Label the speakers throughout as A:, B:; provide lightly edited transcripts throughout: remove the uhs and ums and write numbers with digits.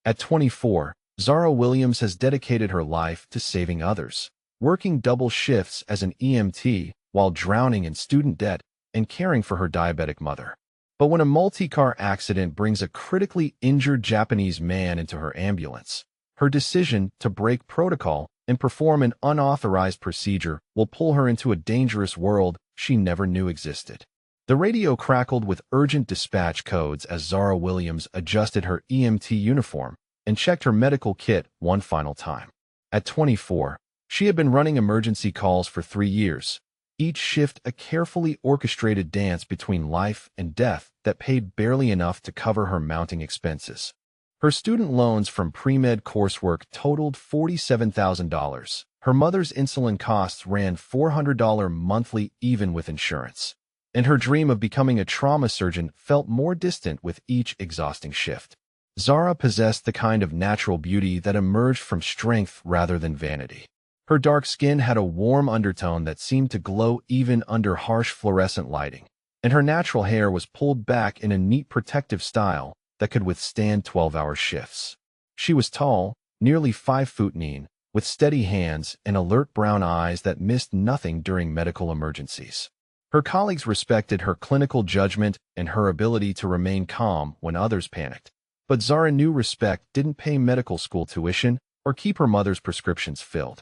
A: At 24, Zara Williams has dedicated her life to saving others, working double shifts as an EMT while drowning in student debt and caring for her diabetic mother. But when a multi-car accident brings a critically injured Japanese man into her ambulance, her decision to break protocol and perform an unauthorized procedure will pull her into a dangerous world she never knew existed. The radio crackled with urgent dispatch codes as Zara Williams adjusted her EMT uniform and checked her medical kit one final time. At 24, she had been running emergency calls for 3 years, each shift a carefully orchestrated dance between life and death that paid barely enough to cover her mounting expenses. Her student loans from pre-med coursework totaled $47,000. Her mother's insulin costs ran $400 monthly even with insurance. And her dream of becoming a trauma surgeon felt more distant with each exhausting shift. Zara possessed the kind of natural beauty that emerged from strength rather than vanity. Her dark skin had a warm undertone that seemed to glow even under harsh fluorescent lighting, and her natural hair was pulled back in a neat protective style that could withstand 12-hour shifts. She was tall, nearly 5 foot nine, with steady hands and alert brown eyes that missed nothing during medical emergencies. Her colleagues respected her clinical judgment and her ability to remain calm when others panicked. But Zara knew respect didn't pay medical school tuition or keep her mother's prescriptions filled.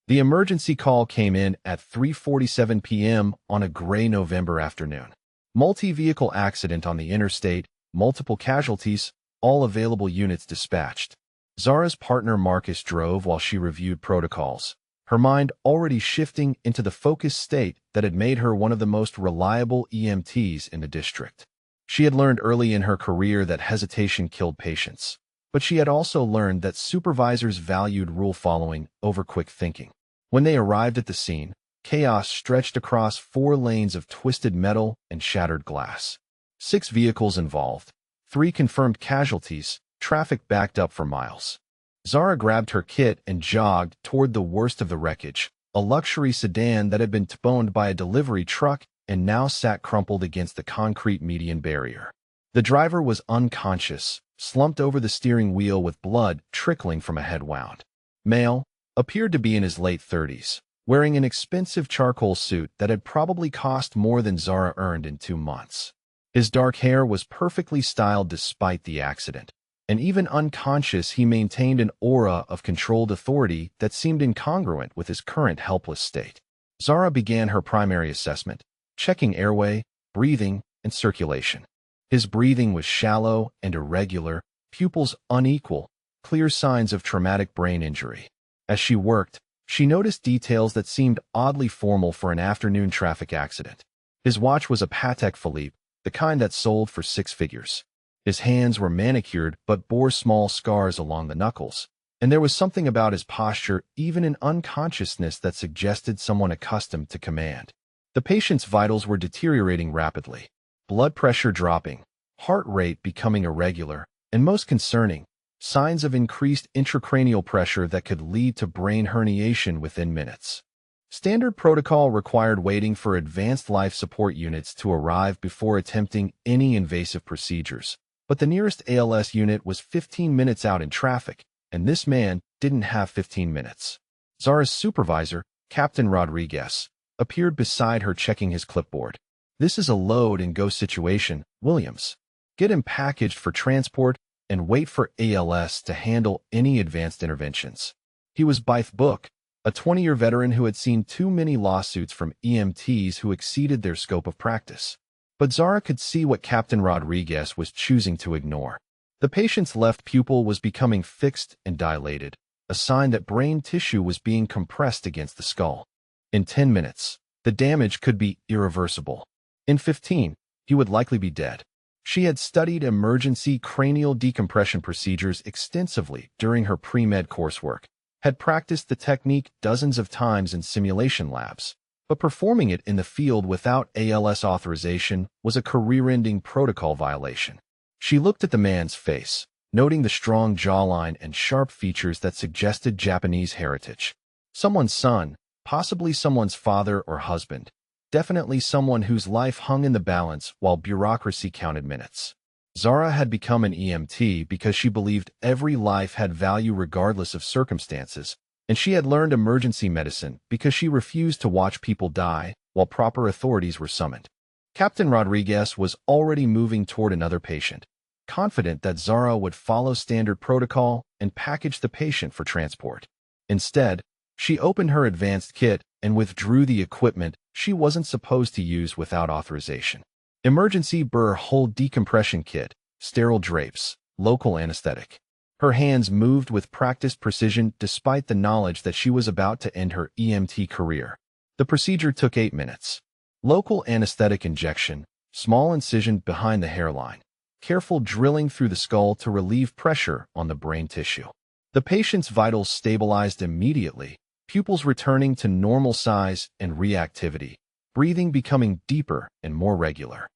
A: The emergency call came in at 3:47 p.m. on a gray November afternoon. Multi-vehicle accident on the interstate, multiple casualties, all available units dispatched. Zara's partner Marcus drove while she reviewed protocols, her mind already shifting into the focused state that had made her one of the most reliable EMTs in the district. She had learned early in her career that hesitation killed patients, but she had also learned that supervisors valued rule-following over quick thinking. When they arrived at the scene, chaos stretched across 4 lanes of twisted metal and shattered glass. 6 vehicles involved, 3 confirmed casualties, traffic backed up for miles. Zara grabbed her kit and jogged toward the worst of the wreckage, a luxury sedan that had been T-boned by a delivery truck and now sat crumpled against the concrete median barrier. The driver was unconscious, slumped over the steering wheel with blood trickling from a head wound. Male, appeared to be in his late 30s, wearing an expensive charcoal suit that had probably cost more than Zara earned in 2 months. His dark hair was perfectly styled despite the accident, and even unconscious he maintained an aura of controlled authority that seemed incongruent with his current helpless state. Zara began her primary assessment, checking airway, breathing, and circulation. His breathing was shallow and irregular, pupils unequal, clear signs of traumatic brain injury. As she worked, she noticed details that seemed oddly formal for an afternoon traffic accident. His watch was a Patek Philippe, the kind that sold for 6 figures. His hands were manicured but bore small scars along the knuckles, and there was something about his posture, even in unconsciousness, that suggested someone accustomed to command. The patient's vitals were deteriorating rapidly, blood pressure dropping, heart rate becoming irregular, and most concerning, signs of increased intracranial pressure that could lead to brain herniation within minutes. Standard protocol required waiting for advanced life support units to arrive before attempting any invasive procedures, but the nearest ALS unit was 15 minutes out in traffic, and this man didn't have 15 minutes. Zara's supervisor, Captain Rodriguez, appeared beside her checking his clipboard. "This is a load-and-go situation, Williams. Get him packaged for transport and wait for ALS to handle any advanced interventions." He was by the book, a 20-year veteran who had seen too many lawsuits from EMTs who exceeded their scope of practice. But Zara could see what Captain Rodriguez was choosing to ignore. The patient's left pupil was becoming fixed and dilated, a sign that brain tissue was being compressed against the skull. In 10 minutes, the damage could be irreversible. In 15, he would likely be dead. She had studied emergency cranial decompression procedures extensively during her pre-med coursework, had practiced the technique dozens of times in simulation labs, but performing it in the field without ALS authorization was a career-ending protocol violation. She looked at the man's face, noting the strong jawline and sharp features that suggested Japanese heritage. Someone's son, possibly someone's father or husband, definitely someone whose life hung in the balance while bureaucracy counted minutes. Zara had become an EMT because she believed every life had value regardless of circumstances, and she had learned emergency medicine because she refused to watch people die while proper authorities were summoned. Captain Rodriguez was already moving toward another patient, confident that Zara would follow standard protocol and package the patient for transport. Instead, she opened her advanced kit and withdrew the equipment she wasn't supposed to use without authorization. Emergency burr hole decompression kit, sterile drapes, local anesthetic. Her hands moved with practiced precision despite the knowledge that she was about to end her EMT career. The procedure took 8 minutes. Local anesthetic injection, small incision behind the hairline, careful drilling through the skull to relieve pressure on the brain tissue. The patient's vitals stabilized immediately, pupils returning to normal size and reactivity, breathing becoming deeper and more regular.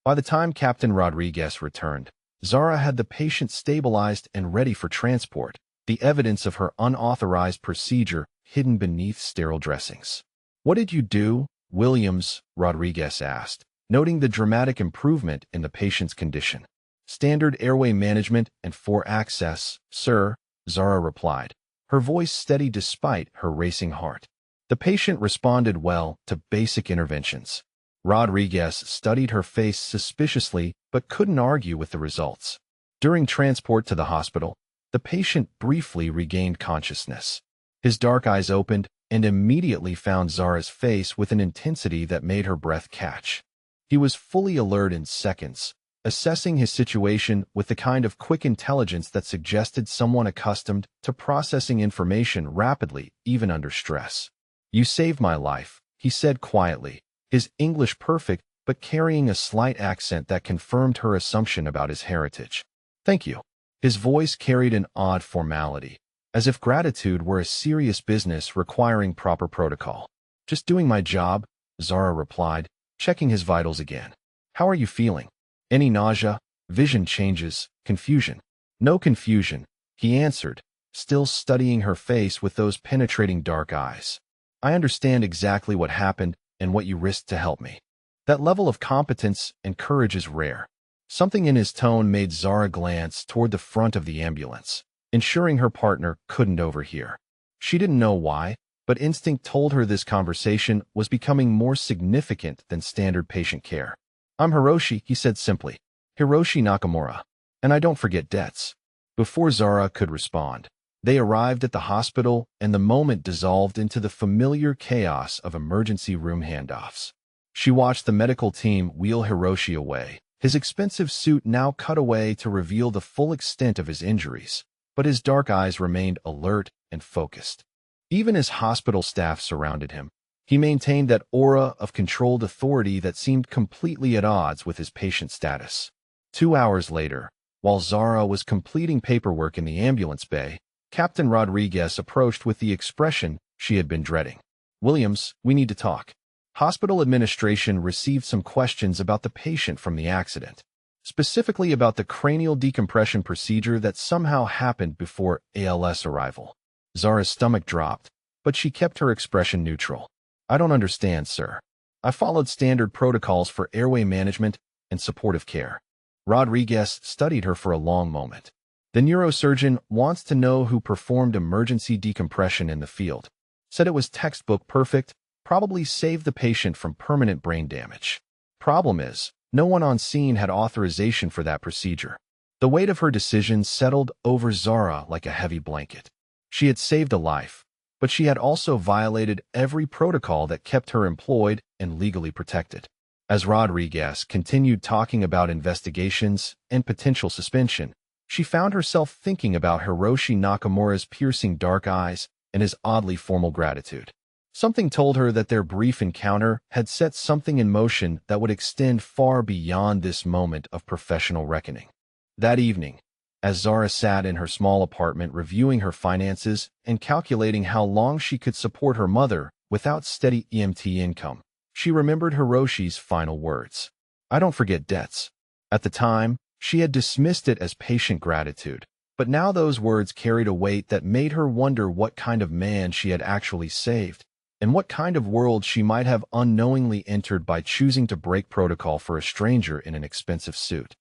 A: By the time Captain Rodriguez returned, Zara had the patient stabilized and ready for transport, the evidence of her unauthorized procedure hidden beneath sterile dressings. "What did you do, Williams?" Rodriguez asked, noting the dramatic improvement in the patient's condition. "Standard airway management and 4 access, sir," Zara replied, her voice steady despite her racing heart. The patient responded well to basic interventions. Rodriguez studied her face suspiciously but couldn't argue with the results. During transport to the hospital, the patient briefly regained consciousness. His dark eyes opened and immediately found Zara's face with an intensity that made her breath catch. He was fully alert in seconds, assessing his situation with the kind of quick intelligence that suggested someone accustomed to processing information rapidly, even under stress. "You saved my life," he said quietly, his English perfect but carrying a slight accent that confirmed her assumption about his heritage. "Thank you." His voice carried an odd formality, as if gratitude were a serious business requiring proper protocol. "Just doing my job," Zara replied, checking his vitals again. "How are you feeling? Any nausea, vision changes, confusion?" "No confusion," he answered, still studying her face with those penetrating dark eyes. "I understand exactly what happened and what you risked to help me." That level of competence and courage is rare. Something in his tone made Zara glance toward the front of the ambulance, ensuring her partner couldn't overhear. She didn't know why, but instinct told her this conversation was becoming more significant than standard patient care. "I'm Hiroshi," he said simply. "Hiroshi Nakamura. And I don't forget debts." Before Zara could respond, they arrived at the hospital and the moment dissolved into the familiar chaos of emergency room handoffs. She watched the medical team wheel Hiroshi away, his expensive suit now cut away to reveal the full extent of his injuries, but his dark eyes remained alert and focused. Even as hospital staff surrounded him, he maintained that aura of controlled authority that seemed completely at odds with his patient status. 2 hours later, while Zara was completing paperwork in the ambulance bay, Captain Rodriguez approached with the expression she had been dreading. "Williams, we need to talk." Hospital administration received some questions about the patient from the accident, specifically about the cranial decompression procedure that somehow happened before ALS arrival. Zara's stomach dropped, but she kept her expression neutral. "I don't understand, sir. I followed standard protocols for airway management and supportive care." Rodriguez studied her for a long moment. "The neurosurgeon wants to know who performed emergency decompression in the field. Said it was textbook perfect, probably saved the patient from permanent brain damage. Problem is, no one on scene had authorization for that procedure." The weight of her decision settled over Zara like a heavy blanket. She had saved a life, but she had also violated every protocol that kept her employed and legally protected. As Rodriguez continued talking about investigations and potential suspension, she found herself thinking about Hiroshi Nakamura's piercing dark eyes and his oddly formal gratitude. Something told her that their brief encounter had set something in motion that would extend far beyond this moment of professional reckoning. That evening, as Zara sat in her small apartment reviewing her finances and calculating how long she could support her mother without steady EMT income, she remembered Hiroshi's final words. "I don't forget debts." At the time, she had dismissed it as patient gratitude, but now those words carried a weight that made her wonder what kind of man she had actually saved, and what kind of world she might have unknowingly entered by choosing to break protocol for a stranger in an expensive suit.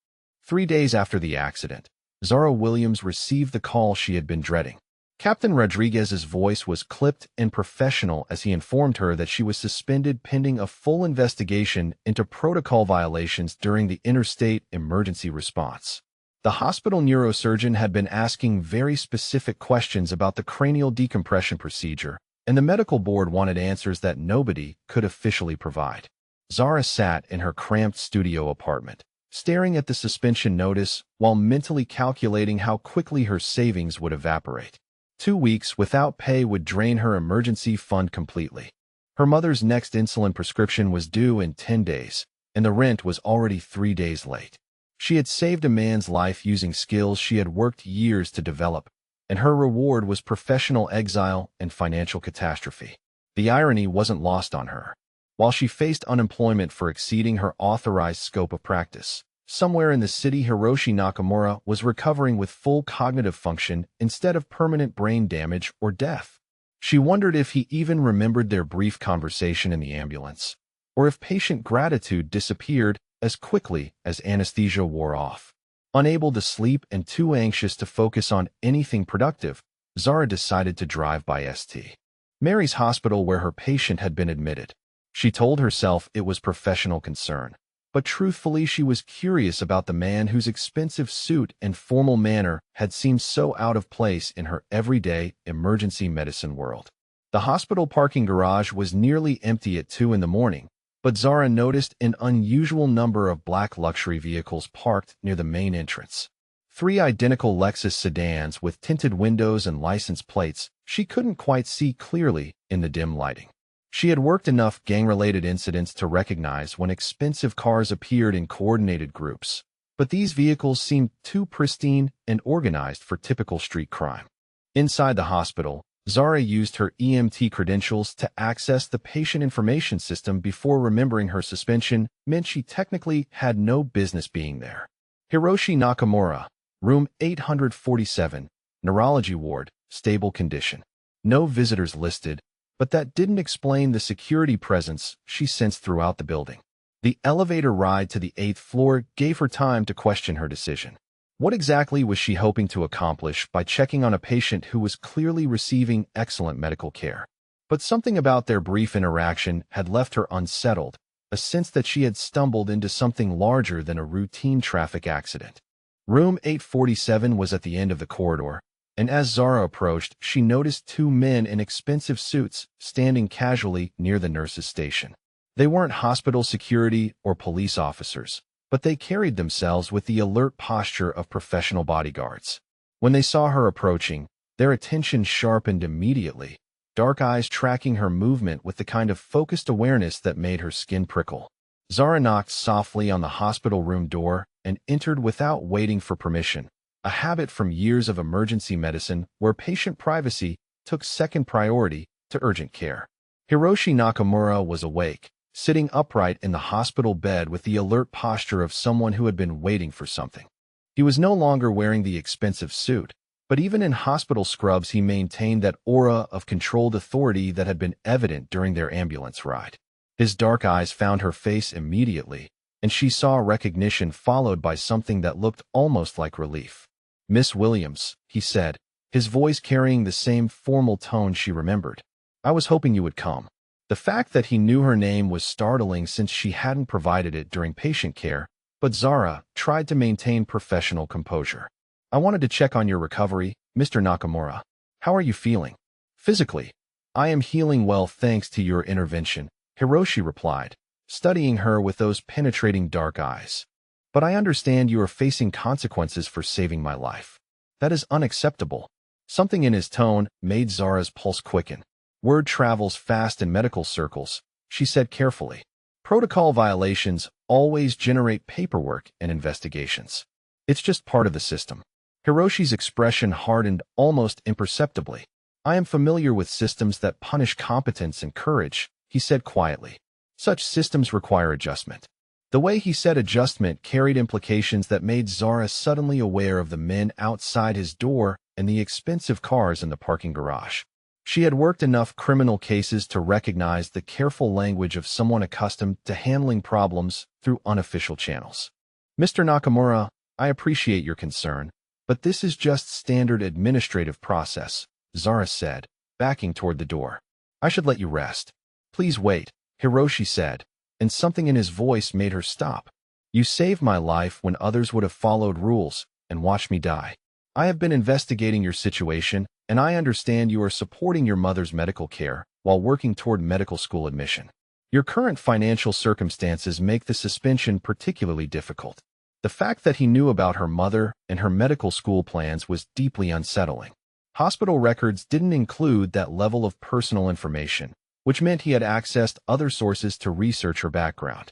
A: 3 days after the accident, Zara Williams received the call she had been dreading. Captain Rodriguez's voice was clipped and professional as he informed her that she was suspended pending a full investigation into protocol violations during the interstate emergency response. The hospital neurosurgeon had been asking very specific questions about the cranial decompression procedure, and the medical board wanted answers that nobody could officially provide. Zara sat in her cramped studio apartment, staring at the suspension notice while mentally calculating how quickly her savings would evaporate. 2 weeks without pay would drain her emergency fund completely. Her mother's next insulin prescription was due in 10 days, and the rent was already 3 days late. She had saved a man's life using skills she had worked years to develop, and her reward was professional exile and financial catastrophe. The irony wasn't lost on her. While she faced unemployment for exceeding her authorized scope of practice, somewhere in the city Hiroshi Nakamura was recovering with full cognitive function instead of permanent brain damage or death. She wondered if he even remembered their brief conversation in the ambulance, or if patient gratitude disappeared as quickly as anesthesia wore off. Unable to sleep and too anxious to focus on anything productive, Zara decided to drive by St. Mary's Hospital where her patient had been admitted. She told herself it was professional concern, but truthfully she was curious about the man whose expensive suit and formal manner had seemed so out of place in her everyday emergency medicine world. The hospital parking garage was nearly empty at 2 in the morning, but Zara noticed an unusual number of black luxury vehicles parked near the main entrance. 3 identical Lexus sedans with tinted windows and license plates she couldn't quite see clearly in the dim lighting. She had worked enough gang-related incidents to recognize when expensive cars appeared in coordinated groups, but these vehicles seemed too pristine and organized for typical street crime. Inside the hospital, Zara used her EMT credentials to access the patient information system before remembering her suspension meant she technically had no business being there. Hiroshi Nakamura, room 847, neurology ward, stable condition. No visitors listed, but that didn't explain the security presence she sensed throughout the building. The elevator ride to the 8th floor gave her time to question her decision. What exactly was she hoping to accomplish by checking on a patient who was clearly receiving excellent medical care? But something about their brief interaction had left her unsettled, a sense that she had stumbled into something larger than a routine traffic accident. Room 847 was at the end of the corridor, and as Zara approached, she noticed 2 men in expensive suits standing casually near the nurse's station. They weren't hospital security or police officers, but they carried themselves with the alert posture of professional bodyguards. When they saw her approaching, their attention sharpened immediately, dark eyes tracking her movement with the kind of focused awareness that made her skin prickle. Zara knocked softly on the hospital room door and entered without waiting for permission, a habit from years of emergency medicine where patient privacy took second priority to urgent care. Hiroshi Nakamura was awake, sitting upright in the hospital bed with the alert posture of someone who had been waiting for something. He was no longer wearing the expensive suit, but even in hospital scrubs he maintained that aura of controlled authority that had been evident during their ambulance ride. His dark eyes found her face immediately, and she saw recognition followed by something that looked almost like relief. "Miss Williams," he said, his voice carrying the same formal tone she remembered. "I was hoping you would come." The fact that he knew her name was startling since she hadn't provided it during patient care, but Zara tried to maintain professional composure. "I wanted to check on your recovery, Mr. Nakamura. How are you feeling?" "Physically, I am healing well thanks to your intervention," Hiroshi replied, studying her with those penetrating dark eyes. "But I understand you are facing consequences for saving my life. That is unacceptable." Something in his tone made Zara's pulse quicken. "Word travels fast in medical circles," she said carefully. "Protocol violations always generate paperwork and investigations. It's just part of the system." Hiroshi's expression hardened almost imperceptibly. "I am familiar with systems that punish competence and courage," he said quietly. "Such systems require adjustment." The way he said adjustment carried implications that made Zara suddenly aware of the men outside his door and the expensive cars in the parking garage. She had worked enough criminal cases to recognize the careful language of someone accustomed to handling problems through unofficial channels. "Mr. Nakamura, I appreciate your concern, but this is just standard administrative process, Zara said, backing toward the door. I should let you rest. Please wait, Hiroshi said, and something in his voice made her stop. You saved my life when others would have followed rules and watched me die. I have been investigating your situation, and I understand you are supporting your mother's medical care while working toward medical school admission. Your current financial circumstances make the suspension particularly difficult. The fact that he knew about her mother and her medical school plans was deeply unsettling. Hospital records didn't include that level of personal information, which meant he had accessed other sources to research her background.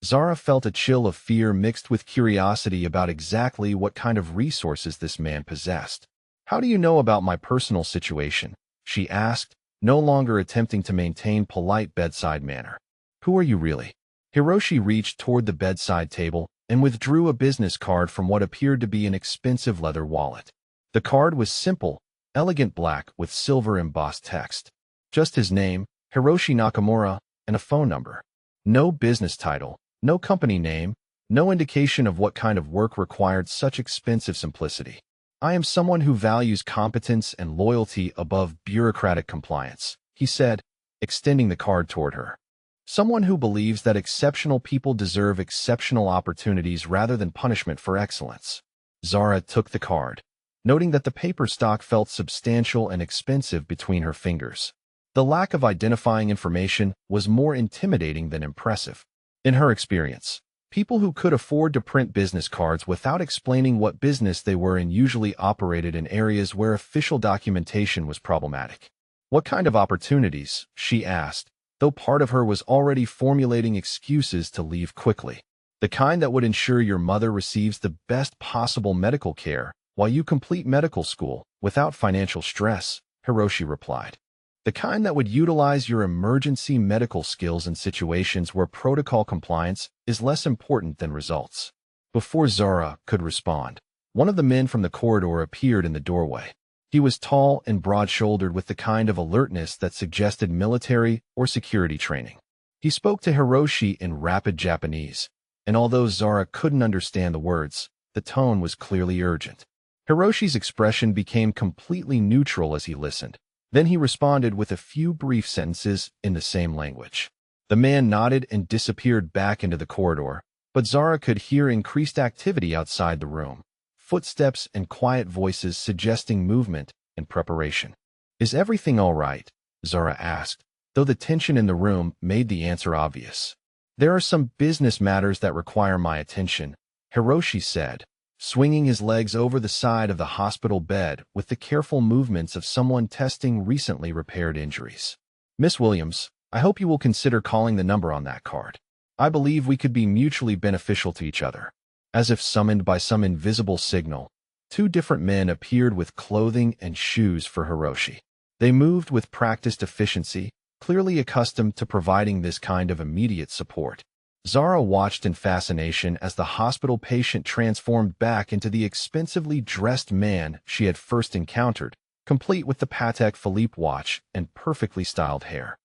A: Zara felt a chill of fear mixed with curiosity about exactly what kind of resources this man possessed. How do you know about my personal situation? She asked, no longer attempting to maintain polite bedside manner. Who are you really? Hiroshi reached toward the bedside table and withdrew a business card from what appeared to be an expensive leather wallet. The card was simple, elegant black with silver embossed text. Just his name, Hiroshi Nakamura, and a phone number. No business title, no company name, no indication of what kind of work required such expensive simplicity. I am someone who values competence and loyalty above bureaucratic compliance, he said, extending the card toward her. Someone who believes that exceptional people deserve exceptional opportunities rather than punishment for excellence. Zara took the card, noting that the paper stock felt substantial and expensive between her fingers. The lack of identifying information was more intimidating than impressive. In her experience, people who could afford to print business cards without explaining what business they were in usually operated in areas where official documentation was problematic. What kind of opportunities? She asked, though part of her was already formulating excuses to leave quickly. The kind that would ensure your mother receives the best possible medical care while you complete medical school without financial stress, Hiroshi replied. The kind that would utilize your emergency medical skills in situations where protocol compliance is less important than results. Before Zara could respond, one of the men from the corridor appeared in the doorway. He was tall and broad-shouldered with the kind of alertness that suggested military or security training. He spoke to Hiroshi in rapid Japanese, and although Zara couldn't understand the words, the tone was clearly urgent. Hiroshi's expression became completely neutral as he listened. Then he responded with a few brief sentences in the same language. The man nodded and disappeared back into the corridor, but Zara could hear increased activity outside the room. Footsteps and quiet voices suggesting movement and preparation. Is everything all right? Zara asked, though the tension in the room made the answer obvious. There are some business matters that require my attention, Hiroshi said, swinging his legs over the side of the hospital bed with the careful movements of someone testing recently repaired injuries. Miss Williams, I hope you will consider calling the number on that card. I believe we could be mutually beneficial to each other. As if summoned by some invisible signal, two different men appeared with clothing and shoes for Hiroshi. They moved with practiced efficiency, clearly accustomed to providing this kind of immediate support. Zara watched in fascination as the hospital patient transformed back into the expensively dressed man she had first encountered, complete with the Patek Philippe watch and perfectly styled hair.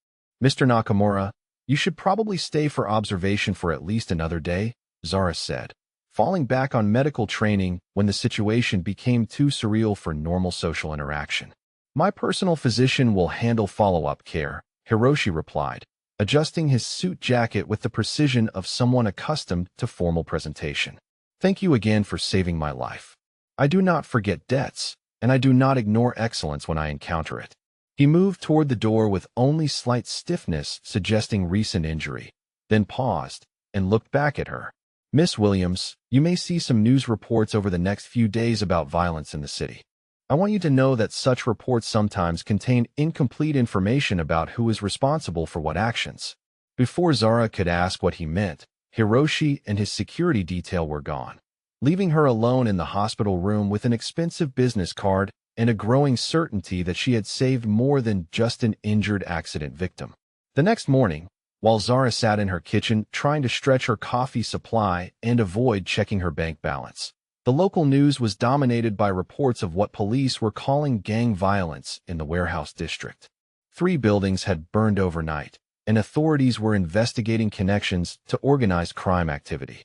A: Mr. Nakamura, you should probably stay for observation for at least another day, Zara said, falling back on medical training when the situation became too surreal for normal social interaction. My personal physician will handle follow-up care, Hiroshi replied, adjusting his suit jacket with the precision of someone accustomed to formal presentation. Thank you again for saving my life. I do not forget debts, and I do not ignore excellence when I encounter it. He moved toward the door with only slight stiffness suggesting recent injury, then paused and looked back at her. Miss Williams, you may see some news reports over the next few days about violence in the city. I want you to know that such reports sometimes contain incomplete information about who is responsible for what actions. Before Zara could ask what he meant, Hiroshi and his security detail were gone, leaving her alone in the hospital room with an expensive business card and a growing certainty that she had saved more than just an injured accident victim. The next morning, while Zara sat in her kitchen trying to stretch her coffee supply and avoid checking her bank balance, the local news was dominated by reports of what police were calling gang violence in the warehouse district. 3 buildings had burned overnight, and authorities were investigating connections to organized crime activity.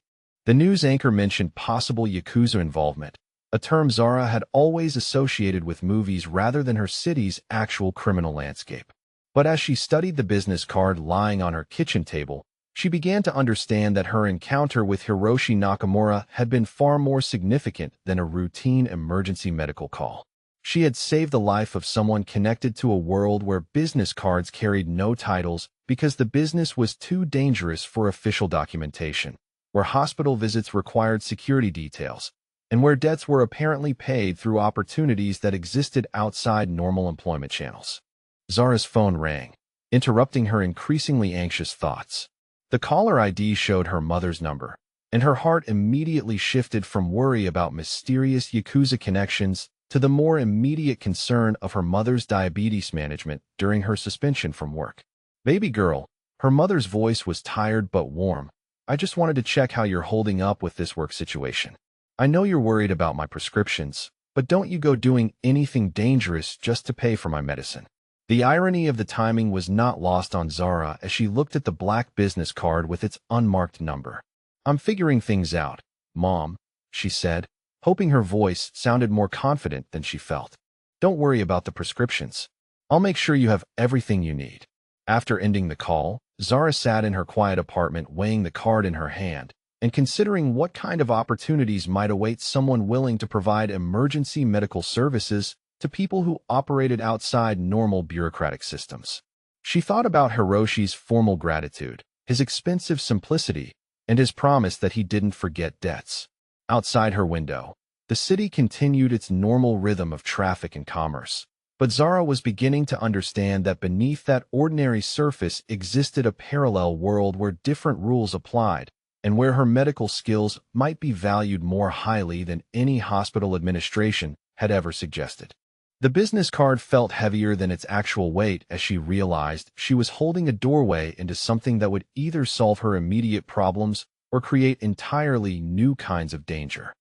A: The news anchor mentioned possible Yakuza involvement, a term Zara had always associated with movies rather than her city's actual criminal landscape. But as she studied the business card lying on her kitchen table, she began to understand that her encounter with Hiroshi Nakamura had been far more significant than a routine emergency medical call. She had saved the life of someone connected to a world where business cards carried no titles because the business was too dangerous for official documentation, where hospital visits required security details, and where debts were apparently paid through opportunities that existed outside normal employment channels. Zara's phone rang, interrupting her increasingly anxious thoughts. The caller ID showed her mother's number, and her heart immediately shifted from worry about mysterious Yakuza connections to the more immediate concern of her mother's diabetes management during her suspension from work. "Baby girl," her mother's voice was tired but warm. "I just wanted to check how you're holding up with this work situation. I know you're worried about my prescriptions, but don't you go doing anything dangerous just to pay for my medicine." The irony of the timing was not lost on Zara as she looked at the black business card with its unmarked number. "I'm figuring things out, Mom," she said, hoping her voice sounded more confident than she felt. "Don't worry about the prescriptions. I'll make sure you have everything you need." After ending the call, Zara sat in her quiet apartment weighing the card in her hand and considering what kind of opportunities might await someone willing to provide emergency medical services to people who operated outside normal bureaucratic systems. She thought about Hiroshi's formal gratitude, his expensive simplicity, and his promise that he didn't forget debts. Outside her window, the city continued its normal rhythm of traffic and commerce. But Zara was beginning to understand that beneath that ordinary surface existed a parallel world where different rules applied, and where her medical skills might be valued more highly than any hospital administration had ever suggested. The business card felt heavier than its actual weight as she realized she was holding a doorway into something that would either solve her immediate problems or create entirely new kinds of danger.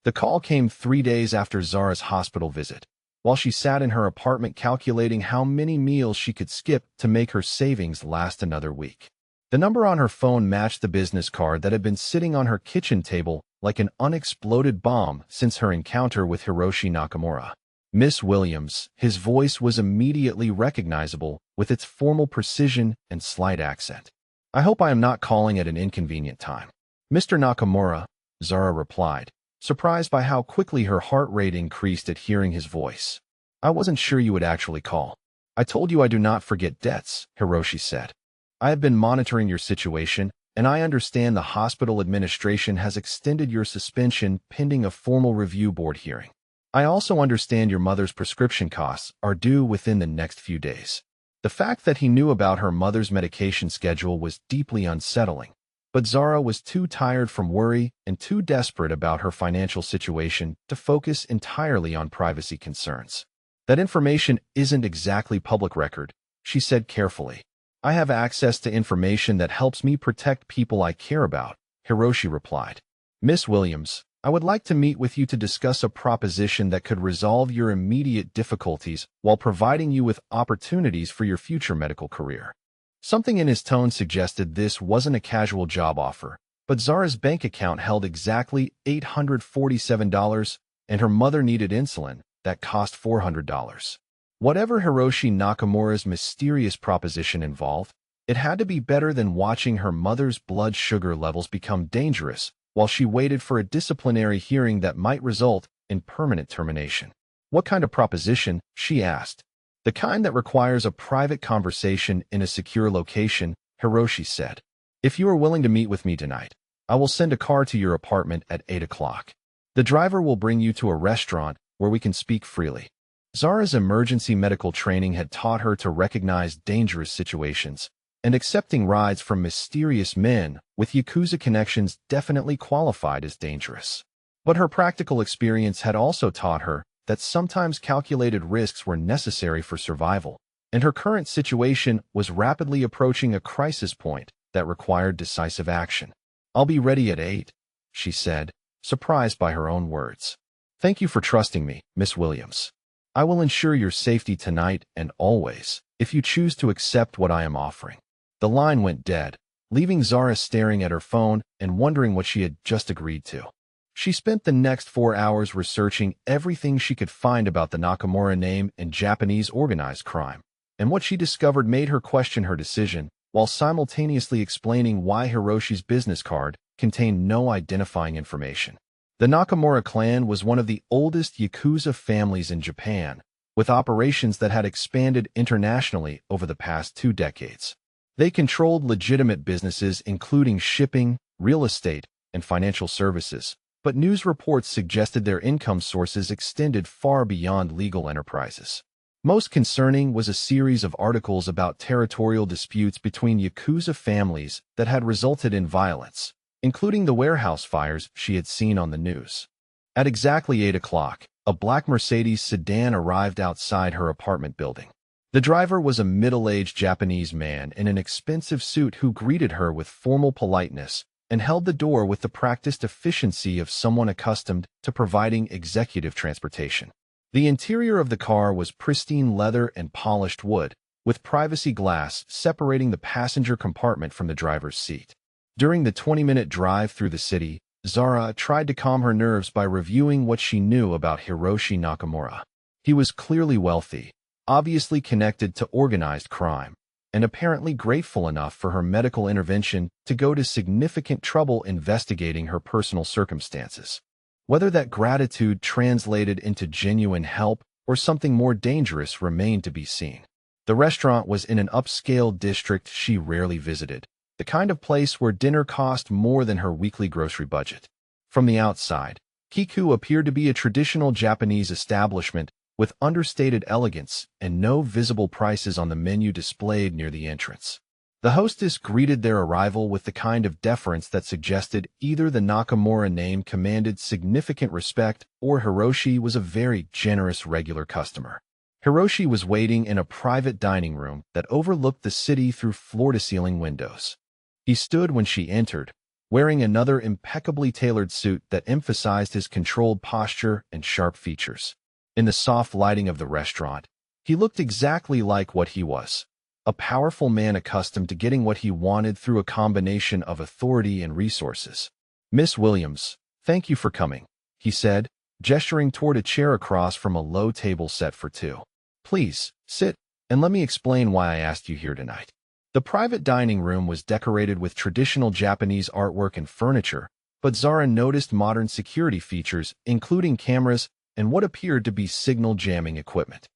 A: The call came 3 days after Zara's hospital visit, while she sat in her apartment calculating how many meals she could skip to make her savings last another week. The number on her phone matched the business card that had been sitting on her kitchen table like an unexploded bomb since her encounter with Hiroshi Nakamura. "Miss Williams," his voice was immediately recognizable with its formal precision and slight accent. "I hope I am not calling at an inconvenient time." "Mr. Nakamura," Zara replied, surprised by how quickly her heart rate increased at hearing his voice. "I wasn't sure you would actually call." "I told you I do not forget debts," Hiroshi said. "I have been monitoring your situation, and I understand the hospital administration has extended your suspension pending a formal review board hearing. I also understand your mother's prescription costs are due within the next few days." The fact that he knew about her mother's medication schedule was deeply unsettling, but Zara was too tired from worry and too desperate about her financial situation to focus entirely on privacy concerns. "That information isn't exactly public record," she said carefully. "I have access to information that helps me protect people I care about," Hiroshi replied. "Miss Williams, I would like to meet with you to discuss a proposition that could resolve your immediate difficulties while providing you with opportunities for your future medical career." Something in his tone suggested this wasn't a casual job offer, but Zara's bank account held exactly $847, and her mother needed insulin that cost $400. Whatever Hiroshi Nakamura's mysterious proposition involved, it had to be better than watching her mother's blood sugar levels become dangerous while she waited for a disciplinary hearing that might result in permanent termination. "What kind of proposition?" she asked. "The kind that requires a private conversation in a secure location," Hiroshi said. "If you are willing to meet with me tonight, I will send a car to your apartment at 8 o'clock. The driver will bring you to a restaurant where we can speak freely." Zara's emergency medical training had taught her to recognize dangerous situations, and accepting rides from mysterious men with Yakuza connections definitely qualified as dangerous. But her practical experience had also taught her that sometimes calculated risks were necessary for survival, and her current situation was rapidly approaching a crisis point that required decisive action. "I'll be ready at 8, she said, surprised by her own words. "Thank you for trusting me, Miss Williams. I will ensure your safety tonight and always, if you choose to accept what I am offering." The line went dead, leaving Zara staring at her phone and wondering what she had just agreed to. She spent the next 4 hours researching everything she could find about the Nakamura name and Japanese organized crime, and what she discovered made her question her decision, while simultaneously explaining why Hiroshi's business card contained no identifying information. The Nakamura clan was one of the oldest Yakuza families in Japan, with operations that had expanded internationally over the past 2 decades. They controlled legitimate businesses including shipping, real estate, and financial services, but news reports suggested their income sources extended far beyond legal enterprises. Most concerning was a series of articles about territorial disputes between Yakuza families that had resulted in violence, including the warehouse fires she had seen on the news. At exactly 8 o'clock, a black Mercedes sedan arrived outside her apartment building. The driver was a middle-aged Japanese man in an expensive suit who greeted her with formal politeness and held the door with the practiced efficiency of someone accustomed to providing executive transportation. The interior of the car was pristine leather and polished wood, with privacy glass separating the passenger compartment from the driver's seat. During the 20-minute drive through the city, Zara tried to calm her nerves by reviewing what she knew about Hiroshi Nakamura. He was clearly wealthy, obviously connected to organized crime, and apparently grateful enough for her medical intervention to go to significant trouble investigating her personal circumstances. Whether that gratitude translated into genuine help or something more dangerous remained to be seen. The restaurant was in an upscale district she rarely visited, the kind of place where dinner cost more than her weekly grocery budget. From the outside, Kiku appeared to be a traditional Japanese establishment with understated elegance and no visible prices on the menu displayed near the entrance. The hostess greeted their arrival with the kind of deference that suggested either the Nakamura name commanded significant respect or Hiroshi was a very generous regular customer. Hiroshi was waiting in a private dining room that overlooked the city through floor-to-ceiling windows. He stood when she entered, wearing another impeccably tailored suit that emphasized his controlled posture and sharp features. In the soft lighting of the restaurant, he looked exactly like what he was, a powerful man accustomed to getting what he wanted through a combination of authority and resources. "Miss Williams, thank you for coming," he said, gesturing toward a chair across from a low table set for two. "Please, sit, and let me explain why I asked you here tonight." The private dining room was decorated with traditional Japanese artwork and furniture, but Zara noticed modern security features, including cameras and what appeared to be signal jamming equipment.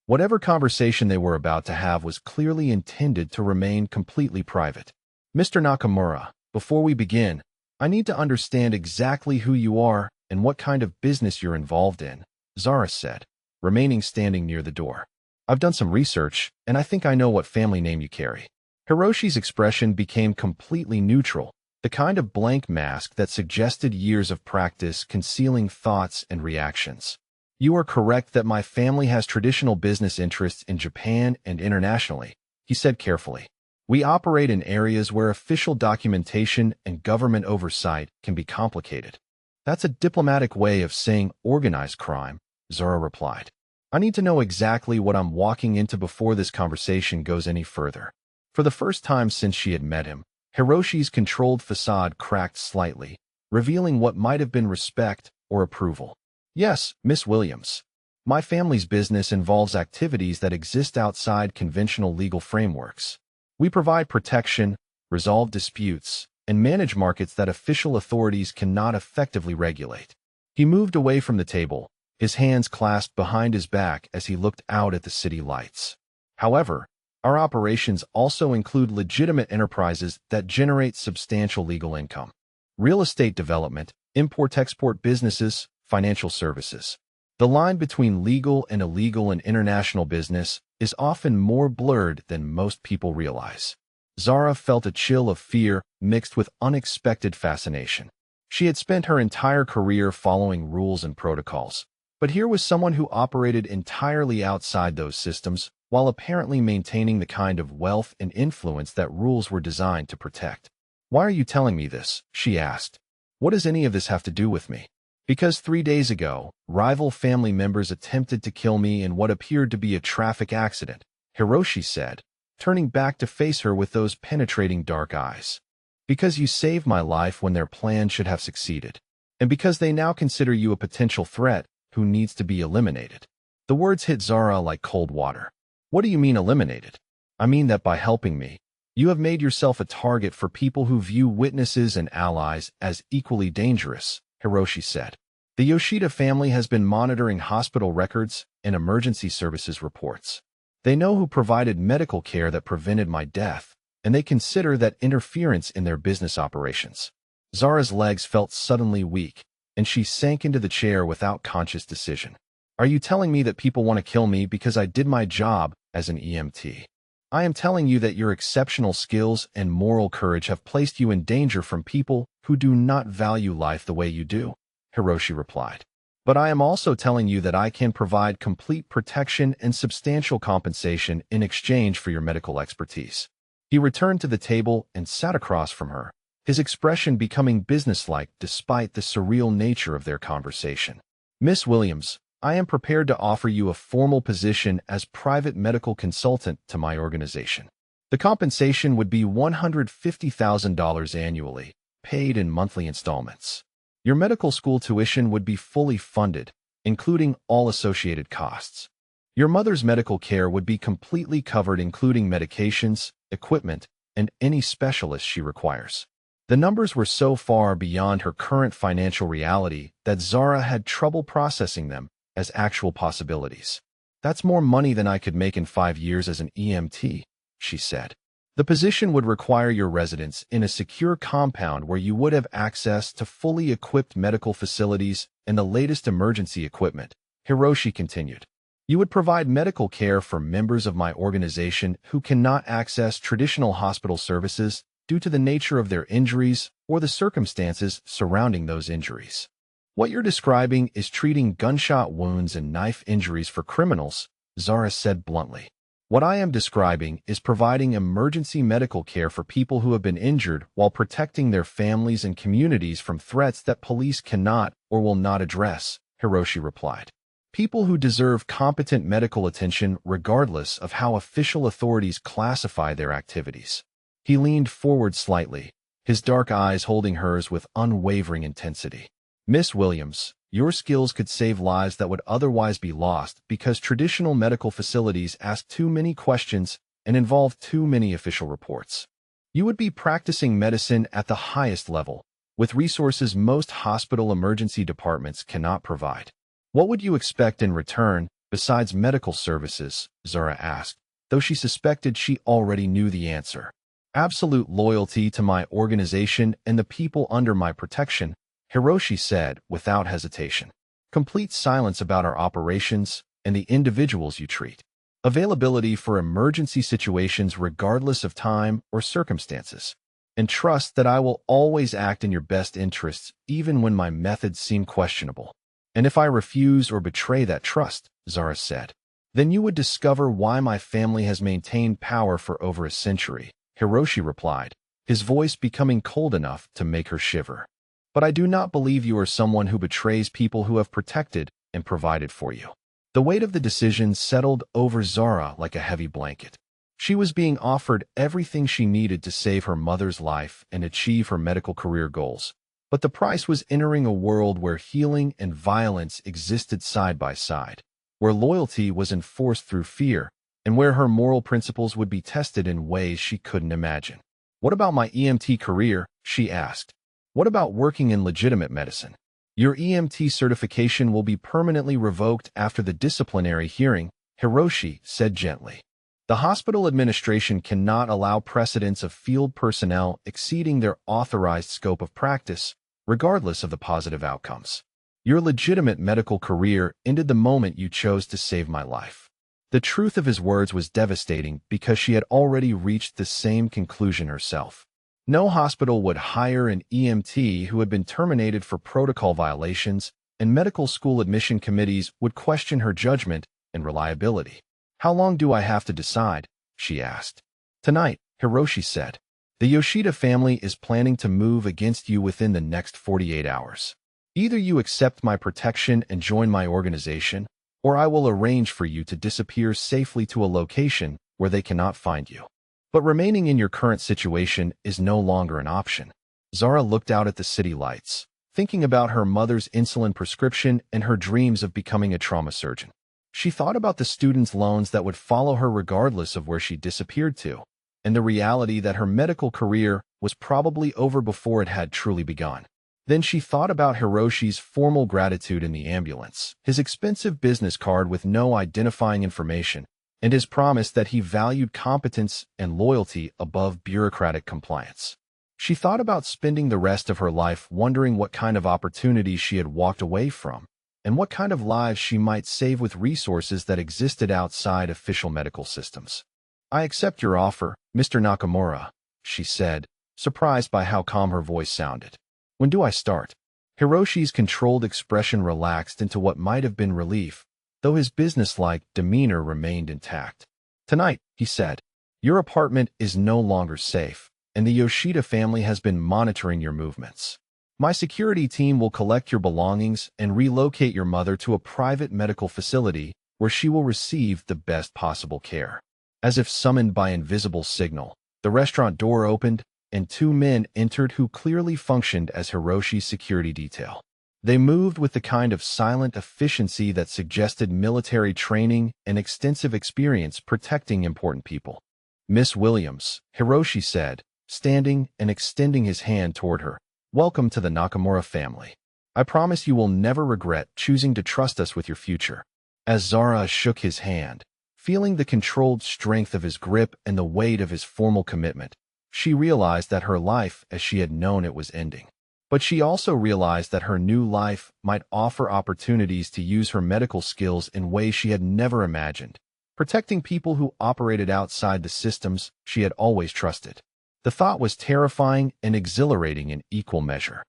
A: Whatever conversation they were about to have was clearly intended to remain completely private. "Mr. Nakamura, before we begin, I need to understand exactly who you are and what kind of business you're involved in," Zara said, remaining standing near the door. "I've done some research, and I think I know what family name you carry." Hiroshi's expression became completely neutral, the kind of blank mask that suggested years of practice concealing thoughts and reactions. "You are correct that my family has traditional business interests in Japan and internationally," he said carefully. "We operate in areas where official documentation and government oversight can be complicated." "That's a diplomatic way of saying organized crime," Zara replied. "I need to know exactly what I'm walking into before this conversation goes any further." For the first time since she had met him, Hiroshi's controlled facade cracked slightly, revealing what might have been respect or approval. "Yes, Miss Williams. My family's business involves activities that exist outside conventional legal frameworks. We provide protection, resolve disputes, and manage markets that official authorities cannot effectively regulate." He moved away from the table, his hands clasped behind his back as he looked out at the city lights. "However, our operations also include legitimate enterprises that generate substantial legal income. Real estate development, import-export businesses, financial services. The line between legal and illegal in international business is often more blurred than most people realize." Zara felt a chill of fear mixed with unexpected fascination. She had spent her entire career following rules and protocols, but here was someone who operated entirely outside those systems, while apparently maintaining the kind of wealth and influence that rules were designed to protect. "Why are you telling me this?" she asked. "What does any of this have to do with me?" "Because 3 days ago, rival family members attempted to kill me in what appeared to be a traffic accident," Hiroshi said, turning back to face her with those penetrating dark eyes. Because you saved my life when their plan should have succeeded. And because they now consider you a potential threat who needs to be eliminated. The words hit Zara like cold water. What do you mean eliminated? I mean that by helping me, you have made yourself a target for people who view witnesses and allies as equally dangerous, Hiroshi said. The Yoshida family has been monitoring hospital records and emergency services reports. They know who provided medical care that prevented my death, and they consider that interference in their business operations. Zara's legs felt suddenly weak, and she sank into the chair without conscious decision. Are you telling me that people want to kill me because I did my job as an EMT? I am telling you that your exceptional skills and moral courage have placed you in danger from people who do not value life the way you do, Hiroshi replied. But I am also telling you that I can provide complete protection and substantial compensation in exchange for your medical expertise. He returned to the table and sat across from her, his expression becoming businesslike despite the surreal nature of their conversation. Miss Williams, I am prepared to offer you a formal position as private medical consultant to my organization. The compensation would be $150,000 annually, paid in monthly installments. Your medical school tuition would be fully funded, including all associated costs. Your mother's medical care would be completely covered, including medications, equipment, and any specialist she requires. The numbers were so far beyond her current financial reality that Zara had trouble processing them as actual possibilities. That's more money than I could make in 5 years as an EMT, she said. The position would require your residence in a secure compound where you would have access to fully equipped medical facilities and the latest emergency equipment, Hiroshi continued. You would provide medical care for members of my organization who cannot access traditional hospital services due to the nature of their injuries or the circumstances surrounding those injuries. What you're describing is treating gunshot wounds and knife injuries for criminals, Zara said bluntly. What I am describing is providing emergency medical care for people who have been injured while protecting their families and communities from threats that police cannot or will not address, Hiroshi replied. People who deserve competent medical attention regardless of how official authorities classify their activities. He leaned forward slightly, his dark eyes holding hers with unwavering intensity. Miss Williams, your skills could save lives that would otherwise be lost because traditional medical facilities ask too many questions and involve too many official reports. You would be practicing medicine at the highest level, with resources most hospital emergency departments cannot provide. What would you expect in return, besides medical services? Zara asked, though she suspected she already knew the answer. Absolute loyalty to my organization and the people under my protection, Hiroshi said without hesitation. Complete silence about our operations and the individuals you treat. Availability for emergency situations regardless of time or circumstances. And trust that I will always act in your best interests even when my methods seem questionable. And if I refuse or betray that trust, Zara said, then you would discover why my family has maintained power for over a century, Hiroshi replied, his voice becoming cold enough to make her shiver. But I do not believe you are someone who betrays people who have protected and provided for you. The weight of the decision settled over Zara like a heavy blanket. She was being offered everything she needed to save her mother's life and achieve her medical career goals. But the price was entering a world where healing and violence existed side by side, where loyalty was enforced through fear, and where her moral principles would be tested in ways she couldn't imagine. What about my EMT career? She asked. What about working in legitimate medicine? Your EMT certification will be permanently revoked after the disciplinary hearing, Hiroshi said gently. The hospital administration cannot allow precedents of field personnel exceeding their authorized scope of practice, regardless of the positive outcomes. Your legitimate medical career ended the moment you chose to save my life. The truth of his words was devastating because she had already reached the same conclusion herself. No hospital would hire an EMT who had been terminated for protocol violations, and medical school admission committees would question her judgment and reliability. How long do I have to decide? She asked. Tonight, Hiroshi said. The Yoshida family is planning to move against you within the next 48 hours. Either you accept my protection and join my organization, or I will arrange for you to disappear safely to a location where they cannot find you. But remaining in your current situation is no longer an option. Zara looked out at the city lights, thinking about her mother's insulin prescription and her dreams of becoming a trauma surgeon. She thought about the students' loans that would follow her regardless of where she disappeared to, and the reality that her medical career was probably over before it had truly begun. Then she thought about Hiroshi's formal gratitude in the ambulance, his expensive business card with no identifying information, and his promise that he valued competence and loyalty above bureaucratic compliance. She thought about spending the rest of her life wondering what kind of opportunities she had walked away from, and what kind of lives she might save with resources that existed outside official medical systems. "I accept your offer, Mr. Nakamura," she said, surprised by how calm her voice sounded. "When do I start?" Hiroshi's controlled expression relaxed into what might have been relief, though his businesslike demeanor remained intact. "Tonight," he said. "Your apartment is no longer safe, and the Yoshida family has been monitoring your movements. My security team will collect your belongings and relocate your mother to a private medical facility where she will receive the best possible care." As if summoned by invisible signal, the restaurant door opened, and two men entered who clearly functioned as Hiroshi's security detail. They moved with the kind of silent efficiency that suggested military training and extensive experience protecting important people. "Miss Williams," Hiroshi said, standing and extending his hand toward her, "welcome to the Nakamura family. I promise you will never regret choosing to trust us with your future." As Zara shook his hand, feeling the controlled strength of his grip and the weight of his formal commitment, she realized that her life as she had known it was ending. But she also realized that her new life might offer opportunities to use her medical skills in ways she had never imagined, protecting people who operated outside the systems she had always trusted. The thought was terrifying and exhilarating in equal measure.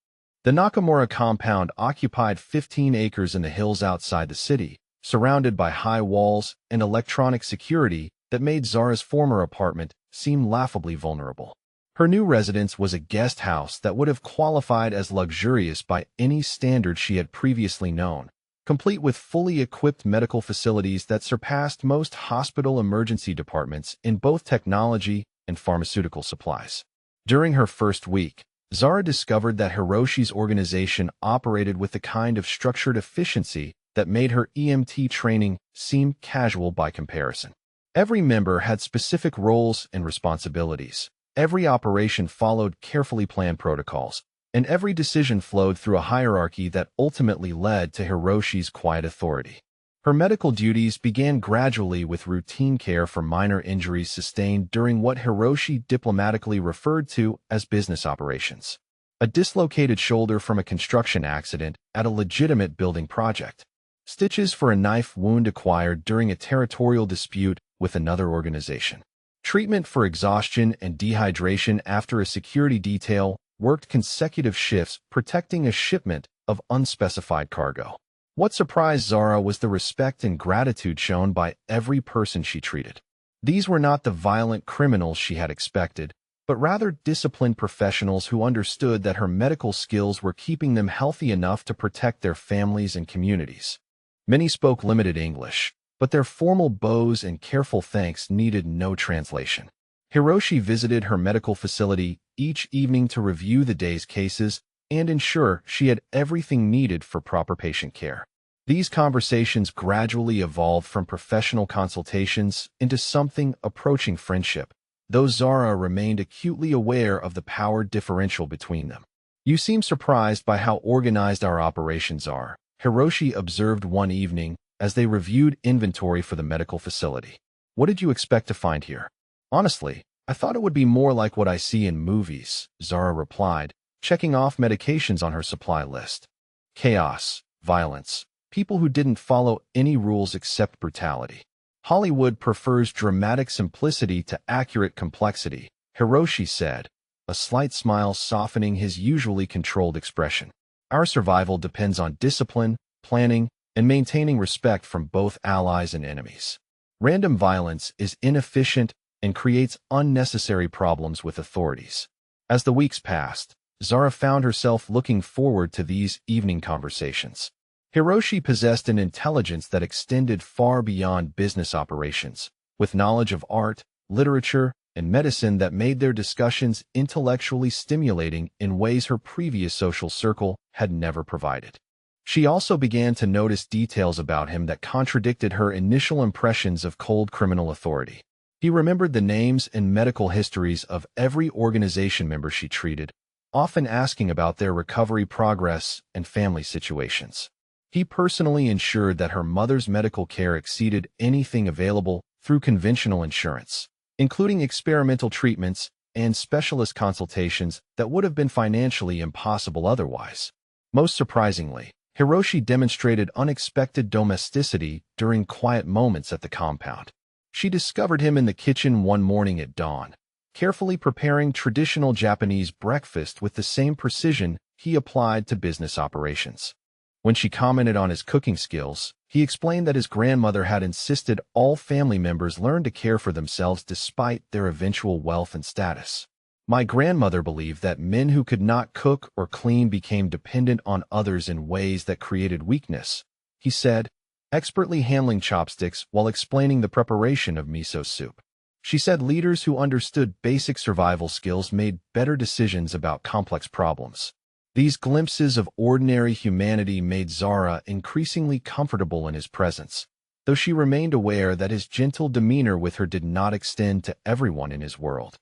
A: The Nakamura compound occupied 15 acres in the hills outside the city, surrounded by high walls and electronic security that made Zara's former apartment seem laughably vulnerable. Her new residence was a guest house that would have qualified as luxurious by any standard she had previously known, complete with fully equipped medical facilities that surpassed most hospital emergency departments in both technology and pharmaceutical supplies. During her first week, Zara discovered that Hiroshi's organization operated with the kind of structured efficiency that made her EMT training seem casual by comparison. Every member had specific roles and responsibilities. Every operation followed carefully planned protocols, and every decision flowed through a hierarchy that ultimately led to Hiroshi's quiet authority. Her medical duties began gradually with routine care for minor injuries sustained during what Hiroshi diplomatically referred to as business operations. A dislocated shoulder from a construction accident at a legitimate building project. Stitches for a knife wound acquired during a territorial dispute with another organization. Treatment for exhaustion and dehydration after a security detail worked consecutive shifts protecting a shipment of unspecified cargo. What surprised Zara was the respect and gratitude shown by every person she treated. These were not the violent criminals she had expected, but rather disciplined professionals who understood that her medical skills were keeping them healthy enough to protect their families and communities. Many spoke limited English, but their formal bows and careful thanks needed no translation. Hiroshi visited her medical facility each evening to review the day's cases and ensure she had everything needed for proper patient care. These conversations gradually evolved from professional consultations into something approaching friendship, though Zara remained acutely aware of the power differential between them. "You seem surprised by how organized our operations are," Hiroshi observed one evening as they reviewed inventory for the medical facility. "What did you expect to find here?" "Honestly, I thought it would be more like what I see in movies," Zara replied, checking off medications on her supply list. "Chaos, violence, people who didn't follow any rules except brutality. Hollywood prefers dramatic simplicity to accurate complexity," Hiroshi said, a slight smile softening his usually controlled expression. "Our survival depends on discipline, planning, and maintaining respect from both allies and enemies. Random violence is inefficient and creates unnecessary problems with authorities." As the weeks passed, Zara found herself looking forward to these evening conversations. Hiroshi possessed an intelligence that extended far beyond business operations, with knowledge of art, literature, and medicine that made their discussions intellectually stimulating in ways her previous social circle had never provided. She also began to notice details about him that contradicted her initial impressions of cold criminal authority. He remembered the names and medical histories of every organization member she treated, often asking about their recovery progress and family situations. He personally ensured that her mother's medical care exceeded anything available through conventional insurance, including experimental treatments and specialist consultations that would have been financially impossible otherwise. Most surprisingly, Hiroshi demonstrated unexpected domesticity during quiet moments at the compound. She discovered him in the kitchen one morning at dawn, carefully preparing traditional Japanese breakfast with the same precision he applied to business operations. When she commented on his cooking skills, he explained that his grandmother had insisted all family members learn to care for themselves despite their eventual wealth and status. My grandmother believed that men who could not cook or clean became dependent on others in ways that created weakness, he said, expertly handling chopsticks while explaining the preparation of miso soup. She said leaders who understood basic survival skills made better decisions about complex problems. These glimpses of ordinary humanity made Zara increasingly comfortable in his presence, though she remained aware that his gentle demeanor with her did not extend to everyone in his world.